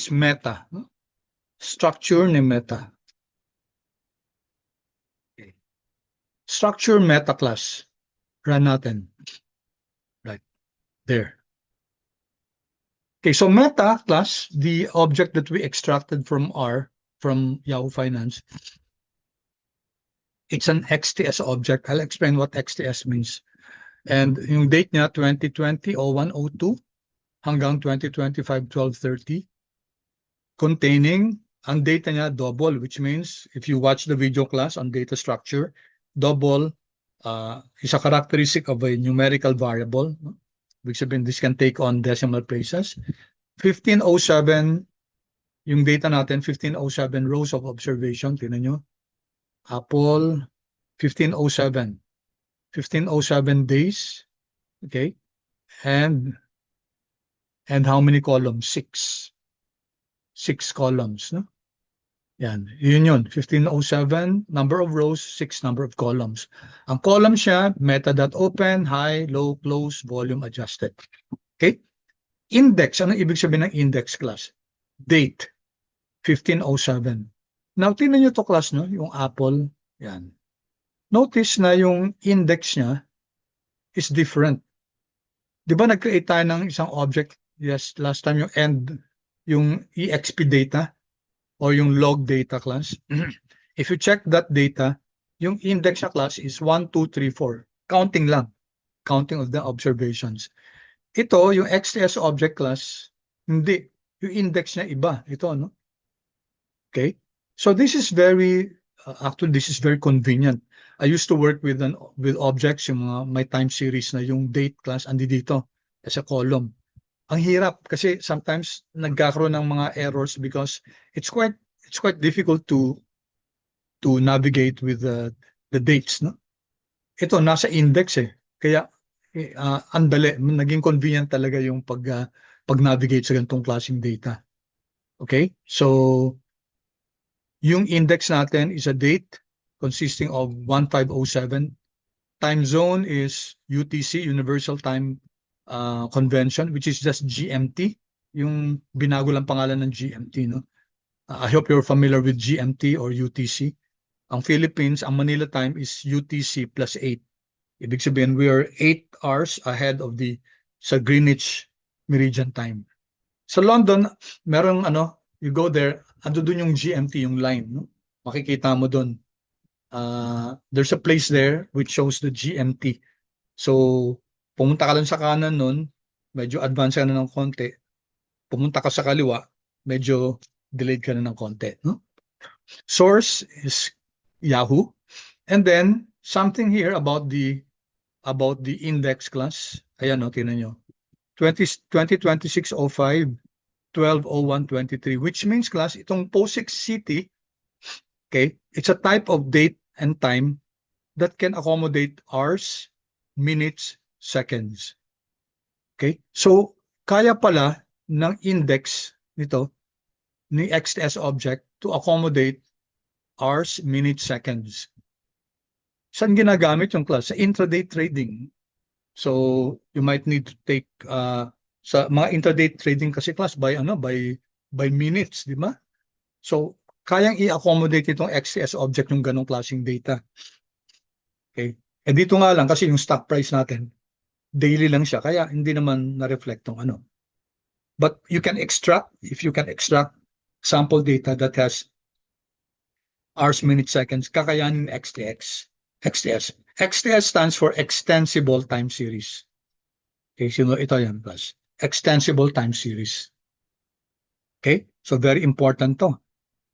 Meta? Structure ni Meta. Okay. Structure Meta, class. Run natin. Right. There. Okay, so Meta, class, the object that we extracted from Yahoo Finance, it's an XTS object. I'll explain what XTS means. And yung date niya, 2020-01-02 hanggang 2025-12-30. Containing, ang data niya double, which means if you watch the video class on data structure, double is a characteristic of a numerical variable. No? Ibig sabihin, this can take on decimal places. 1507, yung data natin, 1507 rows of observation. Tingnan nyo. Apple, 1507. 1507 days. Okay. And how many columns? 6. 6 columns. No? Yan. Yun. 1507, number of rows, 6 number of columns. Ang column siya, meta.open, high, low, close, volume adjusted. Okay? Index. Ano ibig sabihin ng index class? Date. 1507. Now, tingnan nyo to class, no? Yung Apple. Yan. Notice na yung index niya is different. Di ba nag-create tayo ng isang object? Yes, last time yung EXP data or yung log data class. If you check that data, yung index na class is 1, 2, 3, 4. Counting lang. Counting of the observations. Ito, yung XTS object class, hindi. Yung index niya iba. Ito, no? Okay? So this is very, actually this is very convenient. I used to work with objects, yung mga my time series na yung date class, andi dito as a column. Ang hirap kasi sometimes nagkakaroon ng mga errors because it's quite difficult to navigate with the dates, no? Ito nasa index kaya andali, naging convenient talaga yung pag-navigate sa ganitong klaseng data. Okay? So yung index natin is a date consisting of 1507. Time zone is UTC, Universal Time Convention, which is just GMT. Yung binago lang pangalan ng GMT, no? I hope you're familiar with GMT or UTC. Ang Philippines, ang Manila time is UTC plus 8. Ibig sabihin, we are 8 hours ahead of sa Greenwich Meridian time. Sa London, merong you go there, ando dun yung GMT, yung line, no? Makikita mo dun. There's a place there which shows the GMT. So, pumunta ka lang sa kanan nun, medyo advance ka na ng konti. Pumunta ka sa kaliwa, medyo delayed ka na ng konti. No? Source is Yahoo. And then, something here about the index class. Ayan, tingnan nyo. 2026-05, 12-01-23, which means class, itong POSIX city, okay, it's a type of date and time that can accommodate hours, minutes, seconds. Okay? So, kaya pala ng index nito, ni XTS object, to accommodate hours, minutes, seconds. Saan ginagamit yung class? Sa intraday trading. So, you might need to take, sa mga intraday trading kasi class, by minutes, di ba? So, kayang i-accommodate itong XTS object yung ganong klaseng data. Okay? Eh dito nga lang kasi yung stock price natin, daily lang siya, kaya hindi naman na-reflect tong ano. But you can extract, if you can extract sample data that has hours, minutes, seconds, kakayanin XTS. XTS stands for Extensible Time Series. Okay, so ito yan, plus. Extensible Time Series. Okay, so very important to,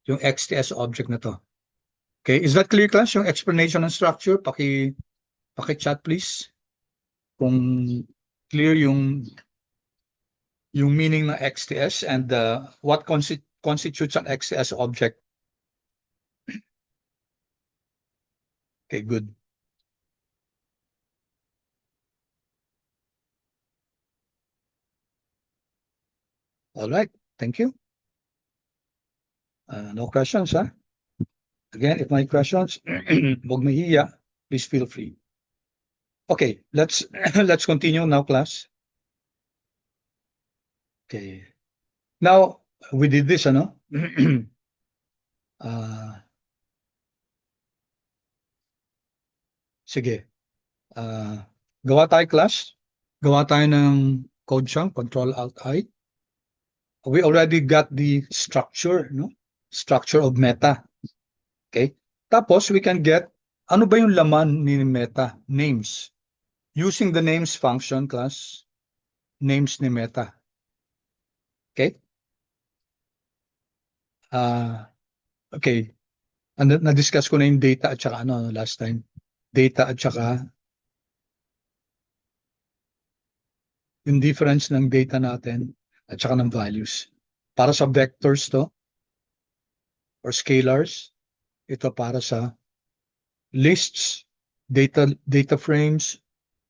yung XTS object na to. Okay, is that clear, class? Yung explanation and structure, paki-chat please. Kung clear yung meaning ng XTS and what constitutes an XTS object. Okay, good. All right, thank you. No questions, huh? Again, if my questions, huwag mahiya, please feel free. Okay, let's continue now, class. Okay. Now, we did this, sige. Gawa tayo, class. Gawa tayo ng code chunk, Control-Alt-I. We already got the structure, no? Structure of meta. Okay? Tapos, we can get, ano ba yung laman ni meta? Names. using the names function class, names ni meta. Okay? Okay. Na-discuss ko na yung data at saka last time. Data at saka yung difference ng data natin at saka ng values. Para sa vectors to or scalars, ito para sa lists, data frames,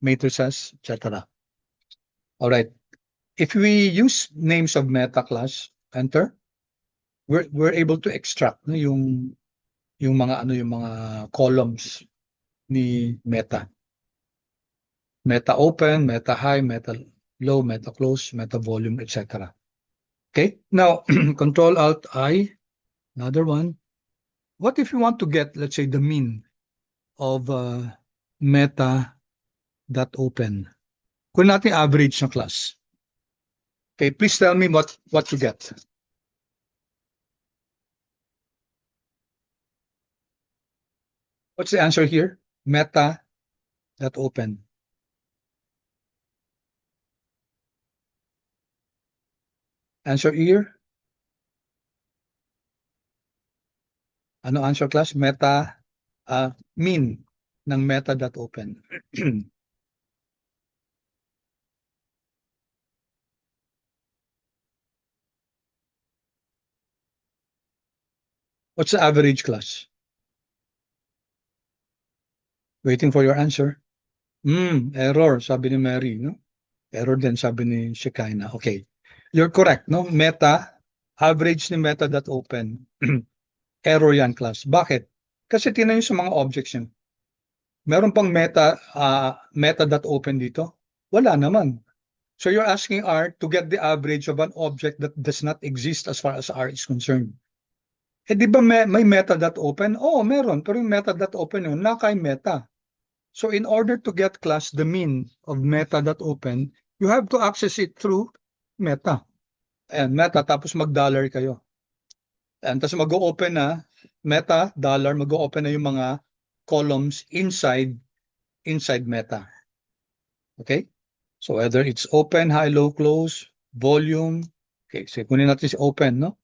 matrices, etc. All right. If we use names of meta class, enter, we're able to extract yung mga columns ni meta. Meta open, meta high, meta low, meta close, meta volume, etc. Okay. Now, Control Alt I, another one. What if you want to get, let's say, the mean of meta dot open? Kung natin average na class. Okay, please tell me what to get. What's the answer here? Meta dot open. Answer here? Ano answer class? Meta, mean ng meta dot open. What's the average class? Waiting for your answer. Error, sabi ni Mary, no? Error din, sabi ni Shekinah. Okay. You're correct, no? Meta, average ni meta dot open. Error yan, class. Bakit? Kasi tingnan nyo sa mga objects yun. Meron pang meta.open dito? Wala naman. So you're asking R to get the average of an object that does not exist as far as R is concerned. Eh di ba may meta.open? Oo, meron. Pero yung meta.open yun, naka-meta. So in order to get class the mean of meta.open, you have to access it through meta. Ayan, meta, tapos mag-dollar kayo. And tapos mag-open na, meta, dollar, mag-open na yung mga columns inside meta. Okay? So whether it's open, high, low, close, volume. Okay, so kunin natin si open, no?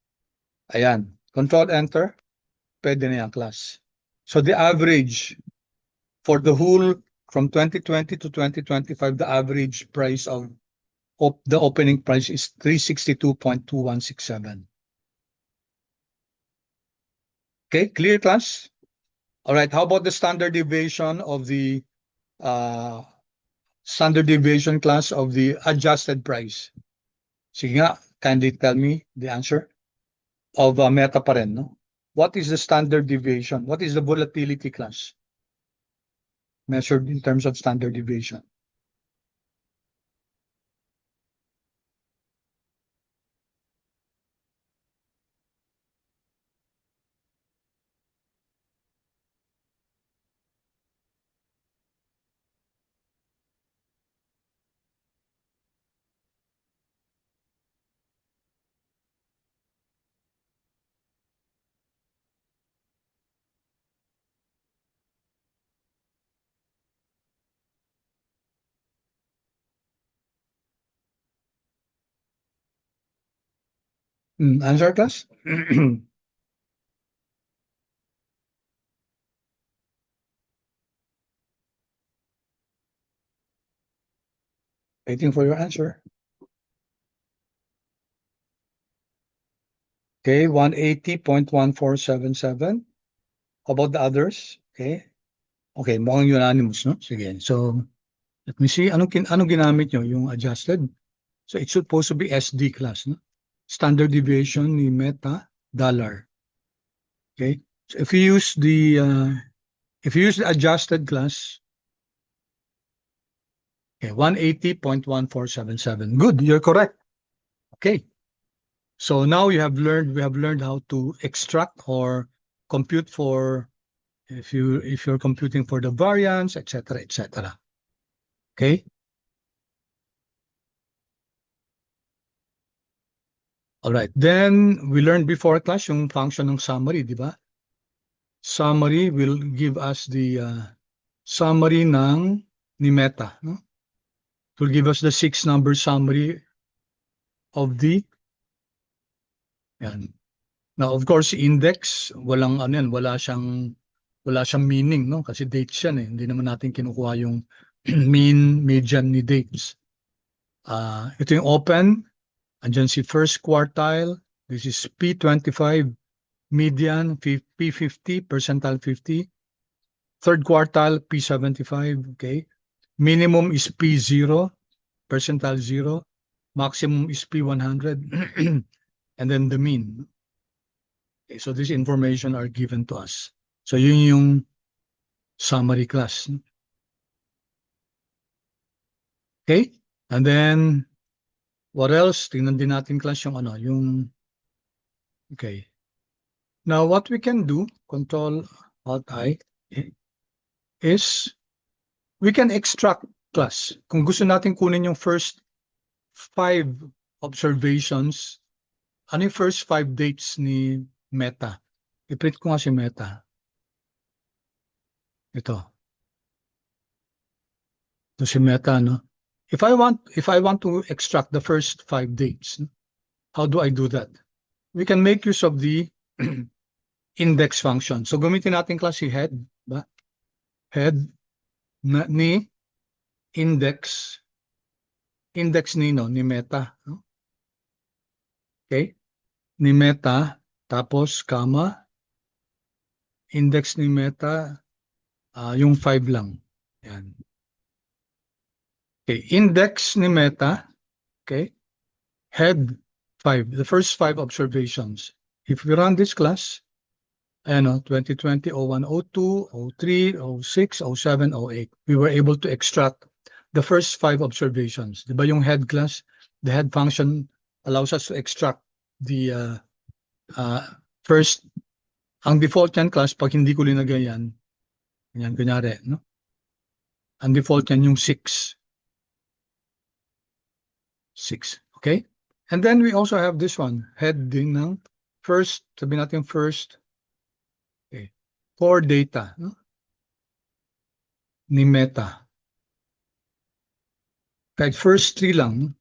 Ayan. Control Enter. Pwede na yan, class. So the average for the whole from 2020 to 2025, the average price of the opening price is 362.2167. Okay, clear, class? All right, how about the standard deviation of the standard deviation class of the adjusted price? Sige nga, kindly tell me the answer of meta pa rin, no? What is the standard deviation? What is the volatility class measured in terms of standard deviation? Answer, class? Waiting for your answer. Okay, 180.1477. How about the others? Okay. Okay, mukhang unanimous, no? Sige. So, let me see. Anong ginamit nyo? Yung adjusted? So, it's supposed to be SD class, no? Standard deviation ni meta, dollar. Okay. So, if you use the adjusted class, okay, 180.1477. Good, you're correct. Okay. So now we have learned how to extract or compute for if you're computing for the variance, etc., etc. Okay. All right. Then we learned before class yung function ng summary, di ba? Summary will give us the summary ng ni Meta, no? It will give us the 6-number summary of the, yan. Now, of course, index, walang ano yan, wala siyang meaning, no? Kasi dates yan eh. Hindi naman natin kinukuha yung mean, median ni dates. Ito yung open, andyan si first quartile, this is P25, median, P50, percentile 50, third quartile, P75, okay? Minimum is P0, percentile 0, maximum is P100, and then the mean. Okay, so this information are given to us. So yun yung summary class. Okay? And then, what else? Tingnan din natin class yung ano, yung, okay. Now, what we can do, Control Alt I, is we can extract class. Kung gusto natin kunin yung first 5 observations, ano yung first 5 dates ni Meta? I-print ko nga si Meta. Ito. Ito si Meta, no? If I want to extract the first 5 dates, how do I do that? We can make use of the index function. So gamitin natin class si head, ba? Head ni index ni Meta, no? Okay? Ni Meta, tapos comma, index ni Meta, yung 5 lang. Yan. Okay, index ni Meta, okay, head 5, the first 5 observations. If we run this class, ayan o, 2020, 01, 02, 03, 06, 07, 08, we were able to extract the first 5 observations. Diba yung head class, the head function allows us to extract the first, ang default yan class, pag hindi ko linagay yan, yan, kunyari, no? Ang default yan yung 6. 6, okay? And then we also have this one, head din ng first, sabihin natin first, okay, core data, no? Ni Meta. Kahit first 3 lang,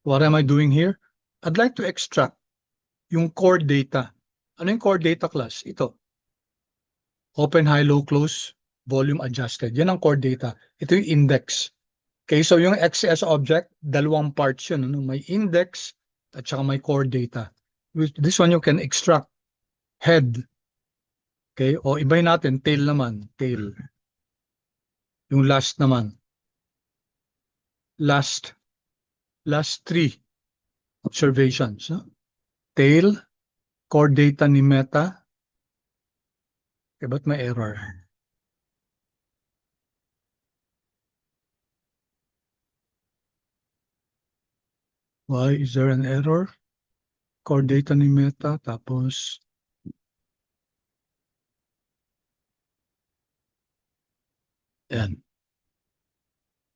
what am I doing here? I'd like to extract yung core data. Ano yung core data class? Ito. Open, high, low, close, volume adjusted. Yan ang core data. Ito yung index. Okay, so yung XS object, dalawang parts yun. Ano? May index at saka may core data. With this one, you can extract head. Okay, o ibay natin, tail naman. Tail. Yung last naman. Last 3 observations. No? Tail, core data ni Meta. Okay, ba't may error? Why is there an error? Core data ni Meta, tapos yan.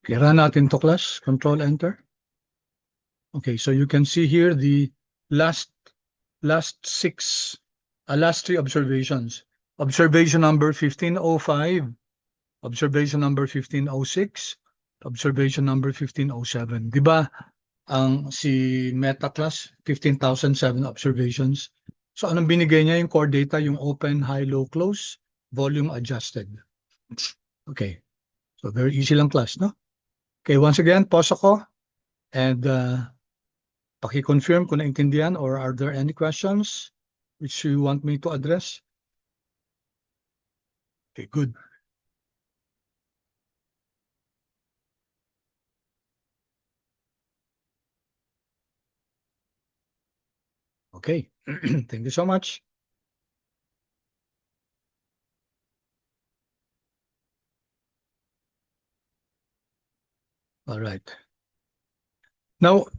Okay, run natin to class. Control Enter. Okay, so you can see here the last 3 observations. Observation number 1505, observation number 1506, observation number 1507. Di ba ang si Meta class 15,007 observations? So anong binigay niya yung core data, yung open, high, low, close, volume adjusted. Okay. So very easy lang class, no? Okay, once again, pause ako and paki-confirm kung naintindihan or are there any questions which you want me to address? Okay, good. Okay, thank you so much. All right. Now,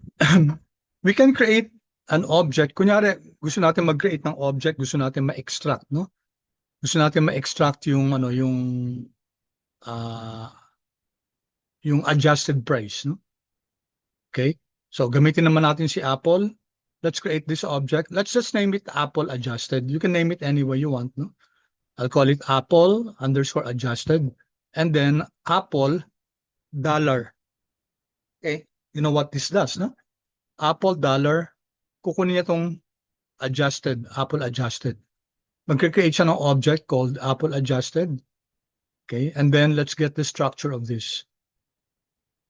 we can create an object. Kunyari, gusto natin mag-create ng object, gusto natin ma-extract, no? Gusto natin ma-extract yung ano, yung adjusted price, no? Okay? So gamitin naman natin si Apple. Let's create this object. Let's just name it Apple adjusted. You can name it any way you want, no? I'll call it Apple _adjusted. and then Apple dollar. Okay, you know what this does, no? Apple dollar, kukunin niya tong adjusted, Apple adjusted. Magkikreate siya ng object called Apple adjusted. Okay, and then let's get the structure of this.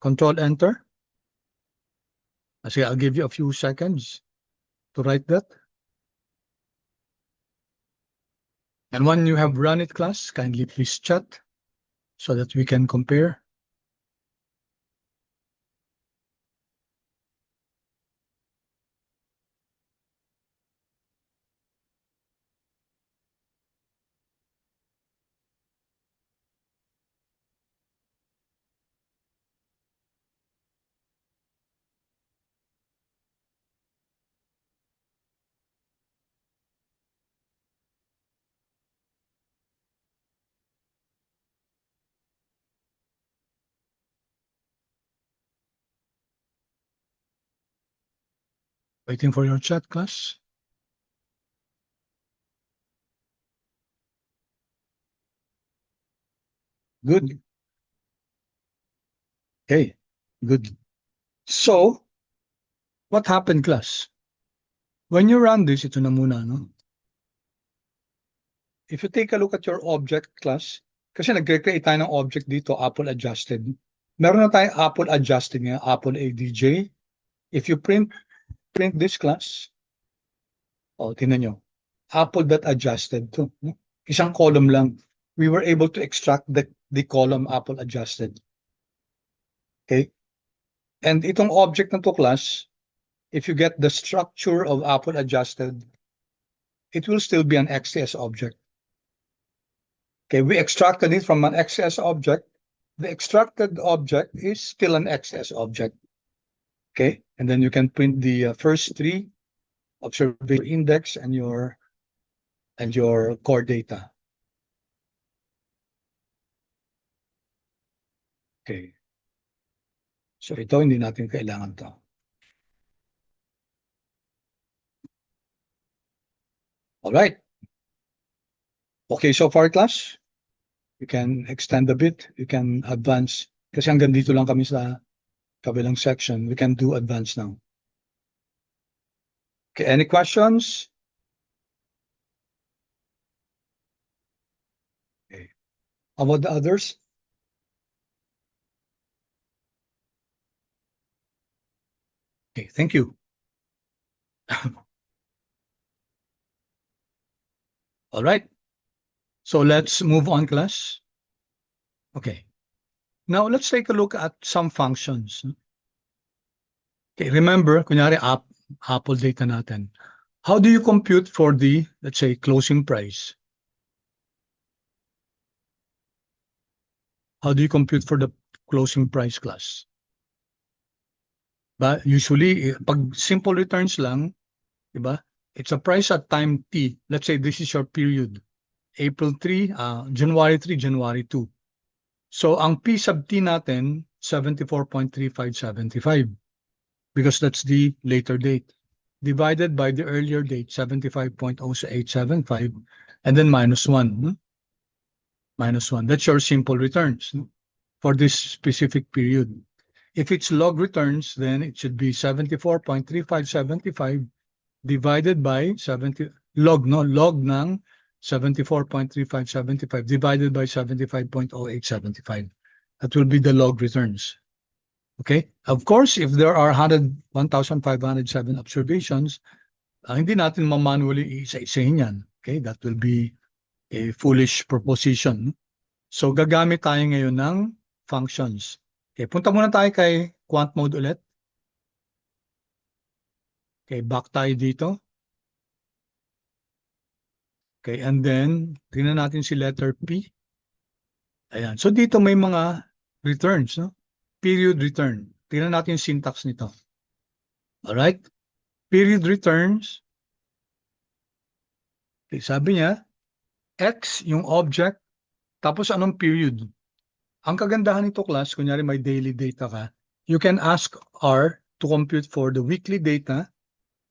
Control Enter. Actually, I'll give you a few seconds to write that. And when you have run it, class, kindly please chat so that we can compare. Waiting for your chat, class. Good. Okay, good. So, what happened, class? When you run this, ito na muna, no? If you take a look at your object, class, kasi nag-create tayo ng object dito, Apple adjusted. Meron na tayong Apple adjusted nga, Apple ADJ. If you print this class, tingnan nyo, Apple.adjusted to. Isang column lang. We were able to extract the column Apple adjusted. Okay? And itong object na to, class, if you get the structure of Apple adjusted, it will still be an XCS object. Okay, we extracted it from an XCS object. The extracted object is still an XCS object. Okay, and then you can print the first three observation index and your core data. Okay. So ito, hindi natin kailangan to. All right. Okay, so far, class, you can extend a bit, you can advance. Kasi hanggang dito lang kami sa kabilang section. We can do advance now. Okay, any questions? Okay. How about the others? Okay, thank you. All right. So let's move on, class. Okay. Now let's take a look at some functions. Okay, remember, kunyari Apple data natin. How do you compute for the, let's say, closing price? How do you compute for the closing price, class? But usually, pag simple returns lang, diba? It's a price at time T. Let's say this is your period. April 3, January 3, January 2. So, ang P sub T natin, 74.3575. Because that's the later date. Divided by the earlier date, 75.0875. And then minus 1. Minus 1. That's your simple returns for this specific period. If it's log returns, then it should be 74.3575 divided by 70, log ng 74.3575 divided by 75.0875. That will be the log returns. Okay? Of course, if there are 1,507 observations, hindi natin manually isa-isahin yan. Okay? That will be a foolish proposition. So, gagamit tayo ngayon ng functions. Okay, punta muna tayo kay quant mode ulit. Okay, back tayo dito. Okay, and then, tingnan natin si letter P. Ayan. So, dito may mga returns, no? Period return. Tingnan natin yung syntax nito. Alright? Period returns. Okay, sabi niya, X yung object, tapos anong period? Ang kagandahan nito, class, kunyari may daily data ka, you can ask R to compute for the weekly data,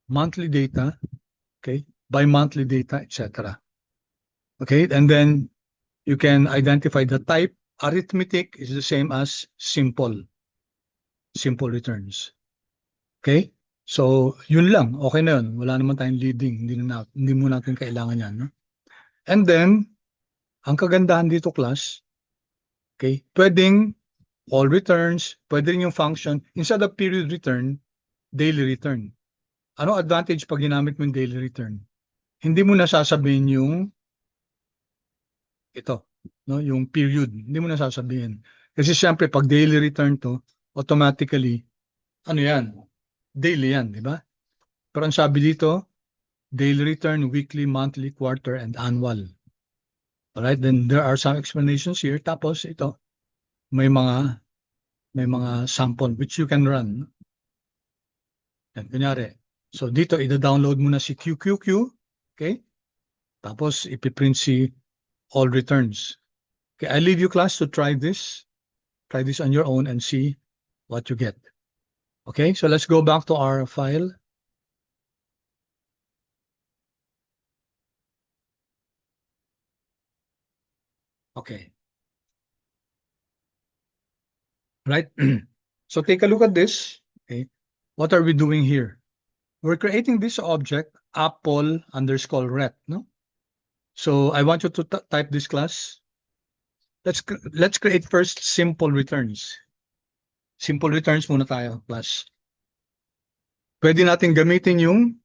monthly data, okay, bi-monthly data, etc. Okay, and then you can identify the type arithmetic is the same as simple returns. Okay? So, yun lang. Okay na yun. Wala naman tayong leading. Hindi mo natin kailangan yan. No? And then, ang kagandahan dito, class, okay, pwedeng all returns, pwede rin yung function, instead of period return, daily return. Ano advantage pag ginamit mo yung daily return? Hindi mo nasasabihin yung ito, no, yung period. Hindi mo nasasabihin. Kasi siyempre, pag daily return to, automatically, ano yan? Daily yan, di ba? Pero ang sabi dito, daily return, weekly, monthly, quarter, and annual. Alright, then there are some explanations here. Tapos ito, may mga sample which you can run. Yan, kunyari. So dito, ida-download mo na si QQQ. Okay? Tapos ipiprint si all returns. Okay, I leave you class to try this. Try this on your own and see what you get. Okay, so let's go back to our file. Okay. Right? So take a look at this. Okay. What are we doing here? We're creating this object, apple underscore ret. No? So I want you to type this class. Let's create first simple returns. Simple returns muna tayo, class. Pwede natin gamitin yung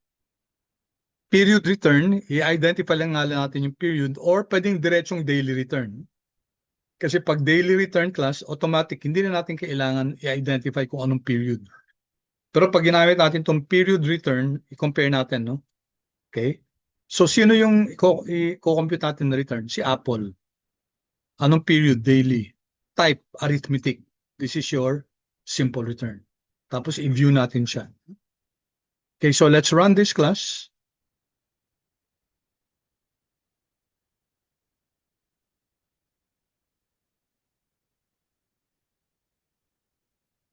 period return, i-identify lang nga natin yung period, or pwedeng diretsong daily return. Kasi pag daily return class, automatic, hindi na natin kailangan i-identify kung anong period. Pero pag ginamit natin itong period return, i-compare natin, no? Okay? So, sino yung i-compute natin na return? Si Apple. Anong period? Daily. Type, arithmetic. This is your simple return. Tapos, i-view natin siya. Okay, so let's run this class.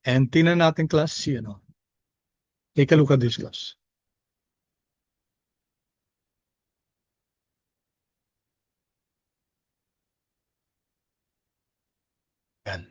And tingnan natin class si ano. Take a look at this class. Yan.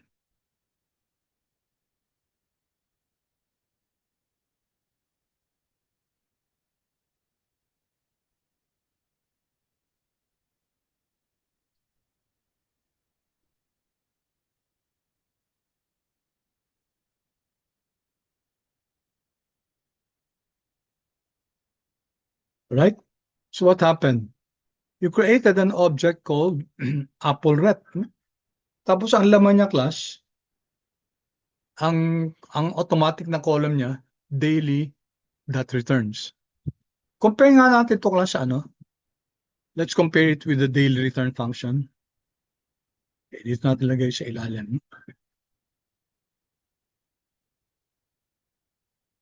Right? So what happened? You created an object called Apple Rep. Tapos ang laman niya class, ang automatic na column niya, daily dot returns. Compare nga natin to class sa ano. Let's compare it with the daily return function. Okay, dito natin lagay sa ilalim.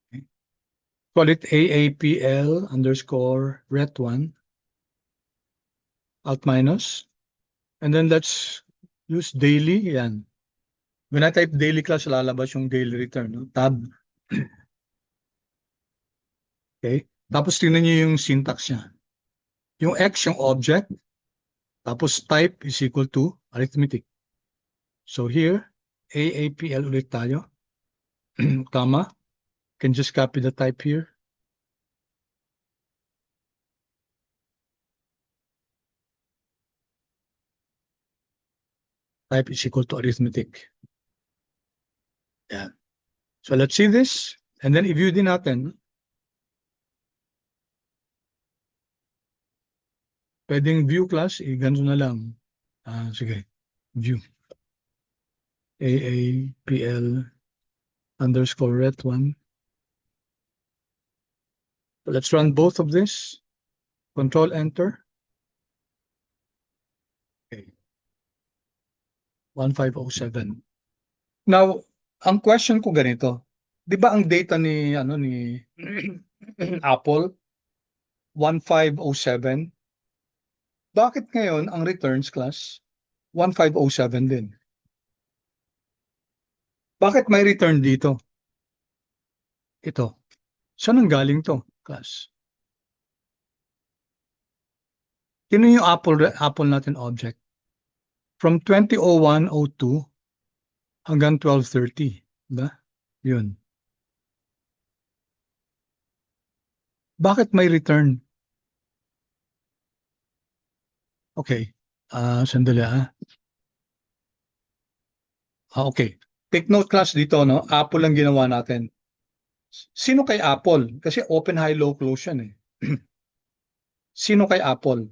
Okay. Call it AAPL underscore ret1 alt minus. And then let's use daily. Yan. When I type daily class, lalabas yung daily return. No? Tab. Okay. Tapos tingnan niyo yung syntax niya. Yung X, yung object. Tapos type is equal to arithmetic. So here, AAPL ulit tayo. Comma. Can just copy the type here. Type is equal to arithmetic. Yeah. So let's see this. And then i-view din natin. Pwedeng view class, ganito na lang. Sige, view. AAPL underscore ret1. So let's run both of this. Control enter. Okay. 1507. Now, ang question ko ganito. 'Di ba ang data ni Apple 1507? Bakit ngayon ang returns class 1507 din? Bakit may return dito? Ito. Saan ang galing to, class? Sino yung Apple natin object? from 2001-02 hanggang 12/30, diba? Yun. Bakit may return? Okay. Sandali okay. Take note class dito, no? Apple ang ginawa natin. Sino kay Apple? Kasi open, high, low, close yan eh. Sino kay Apple?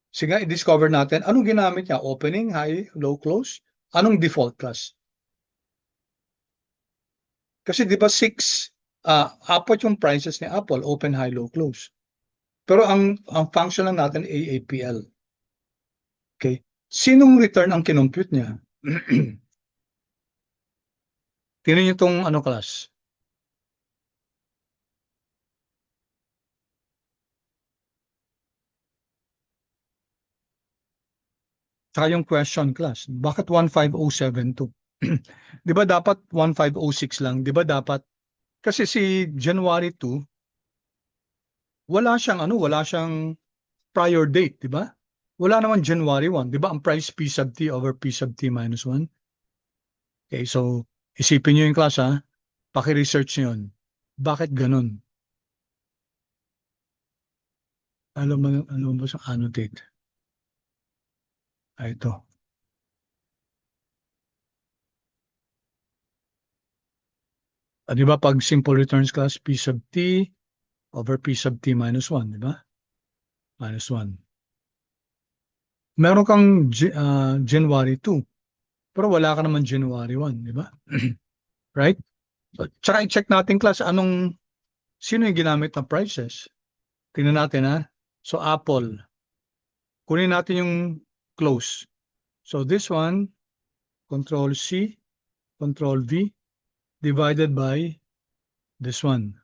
Sige, i-discover natin. Anong ginamit niya? Opening, high, low, close? Anong default class? Kasi di ba 6, apat yung prices ni Apple, open, high, low, close. Pero ang function lang natin AAPL. Okay? Sinong return ang kinompute niya? Tingnan niyo itong class. Tsaka yung question class. Bakit 15072? Di ba dapat 1506 lang? Di ba dapat? Kasi si January 2, wala siyang prior date, di ba? Wala naman January 1, di ba? Ang price P sub T over P sub T minus 1. Okay, so isipin niyo yung class paki-research niyo yun. Bakit ganun? Alam mo sa annotate? Ito. Di ba pag simple returns class P sub T over P sub T minus 1, di ba? Minus 1. Meron kang January 2, pero wala ka naman January 1, di ba? Right? So, tsaka i-check natin class sino yung ginamit na prices. Tingnan natin So Apple, kunin natin yung close. So this one, Control C, Control V, divided by this one.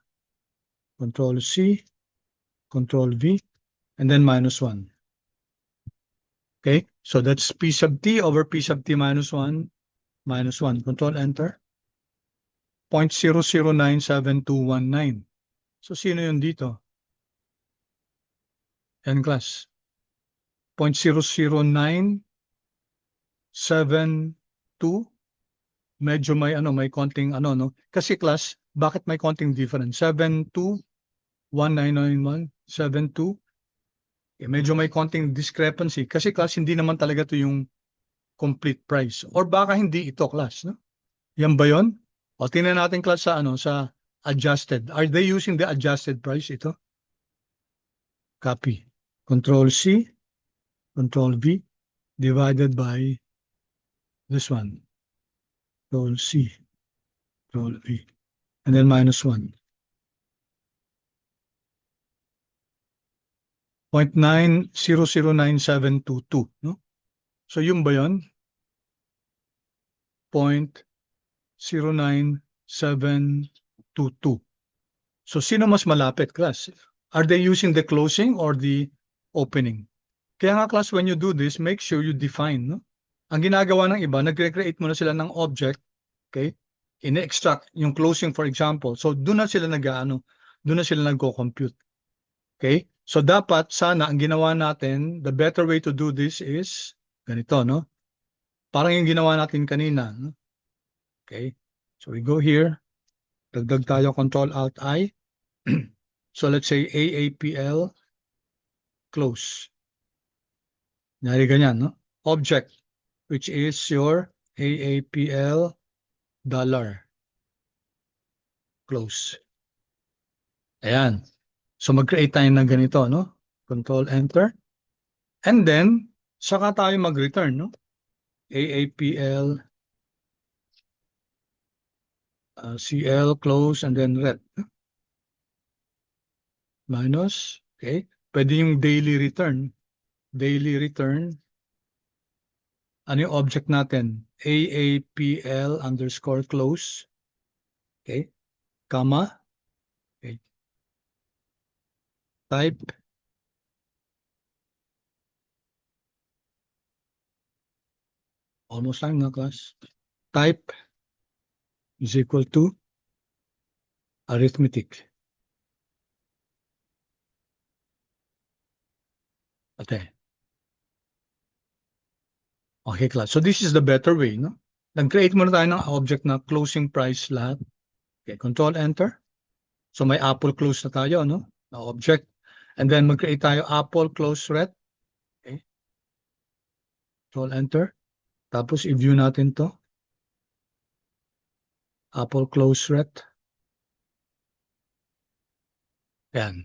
Control C, Control V, and then minus 1. Okay, so that's P sub T over P sub T minus 1, minus 1. Control Enter. 0.009719. So sino yun dito? Yan class. 0.00972. Medyo may konting no? Kasi class, bakit may konting difference? 721991, 72. Medyo may konting discrepancy kasi class hindi naman talaga to yung complete price. Or baka hindi ito class, no? Yan ba yon? O tingnan natin class sa sa adjusted. Are they using the adjusted price ito? Copy. Control C, Control V, divided by this one. Control C, Control V, and then minus 1. 0.9009722, no? So yung ba yun? 0.09722. So sino mas malapit, class? Are they using the closing or the opening? Kaya nga, class, when you do this, make sure you define, no? Ang ginagawa ng iba, nagre-create muna sila ng object, okay? Ine-extract yung closing, for example. So doon na sila doon na sila nagko-compute. Okay? So dapat sana ang ginawa natin, the better way to do this is ganito, no? Parang yung ginawa natin kanina, no? Okay? So we go here. Dagdag tayo Control Alt I. So let's say AAPL close. Nyari ganyan, no? Object, which is your AAPL dollar close. Ayan. So mag-create tayo ng ganito, no? Control Enter. And then, saka tayo mag-return, no? AAPL CL close and then ret. Minus, okay? Pwede yung daily return. Daily return. Ano yung object natin? AAPL underscore close. Okay? Comma. Okay. Type. Almost lang na class. Type is equal to arithmetic. Okay. Okay, class. So this is the better way, no? Nag-create muna tayo ng object na closing price lahat. Okay, Control Enter. So may Apple close na tayo, no? Na object. And then mag-create tayo Apple close ret. Okay. Control Enter. Tapos i-view natin to. Apple close ret. Yan.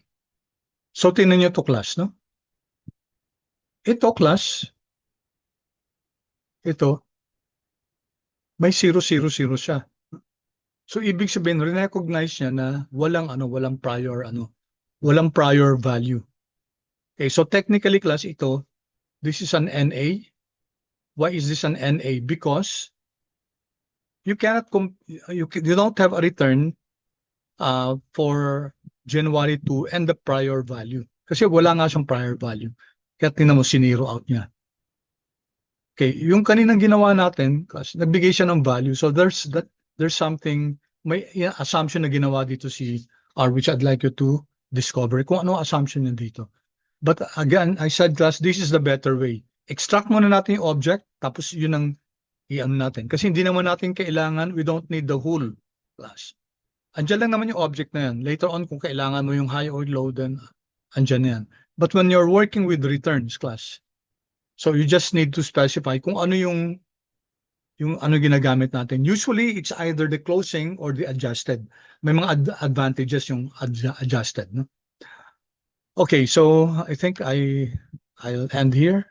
So tingnan nyo to class, no? Ito class, ito, may 000 siya. So ibig sabihin, recognize niya na walang prior value. Okay, so technically class ito, this is an NA. Why is this an NA? Because you cannot you don't have a return for January 2 and the prior value. Kasi wala nga siyang prior value. Kaya tingnan mo, siniro out niya. Okay, yung kaninang ginawa natin, class, nagbigay siya ng value. So there's something, may assumption na ginawa dito si R, which I'd like you to discover kung ano assumption niya dito. But again, I said class, this is the better way. Extract muna natin yung object, tapos yun ang i-ano natin. Kasi hindi naman natin kailangan, we don't need the whole class. Andiyan lang naman yung object na yan. Later on, kung kailangan mo yung high or low, then andyan na yan. But when you're working with returns class, so you just need to specify kung ano yung ano ginagamit natin. Usually, it's either the closing or the adjusted. May mga advantages yung adjusted. No? Okay, so I think I'll end here.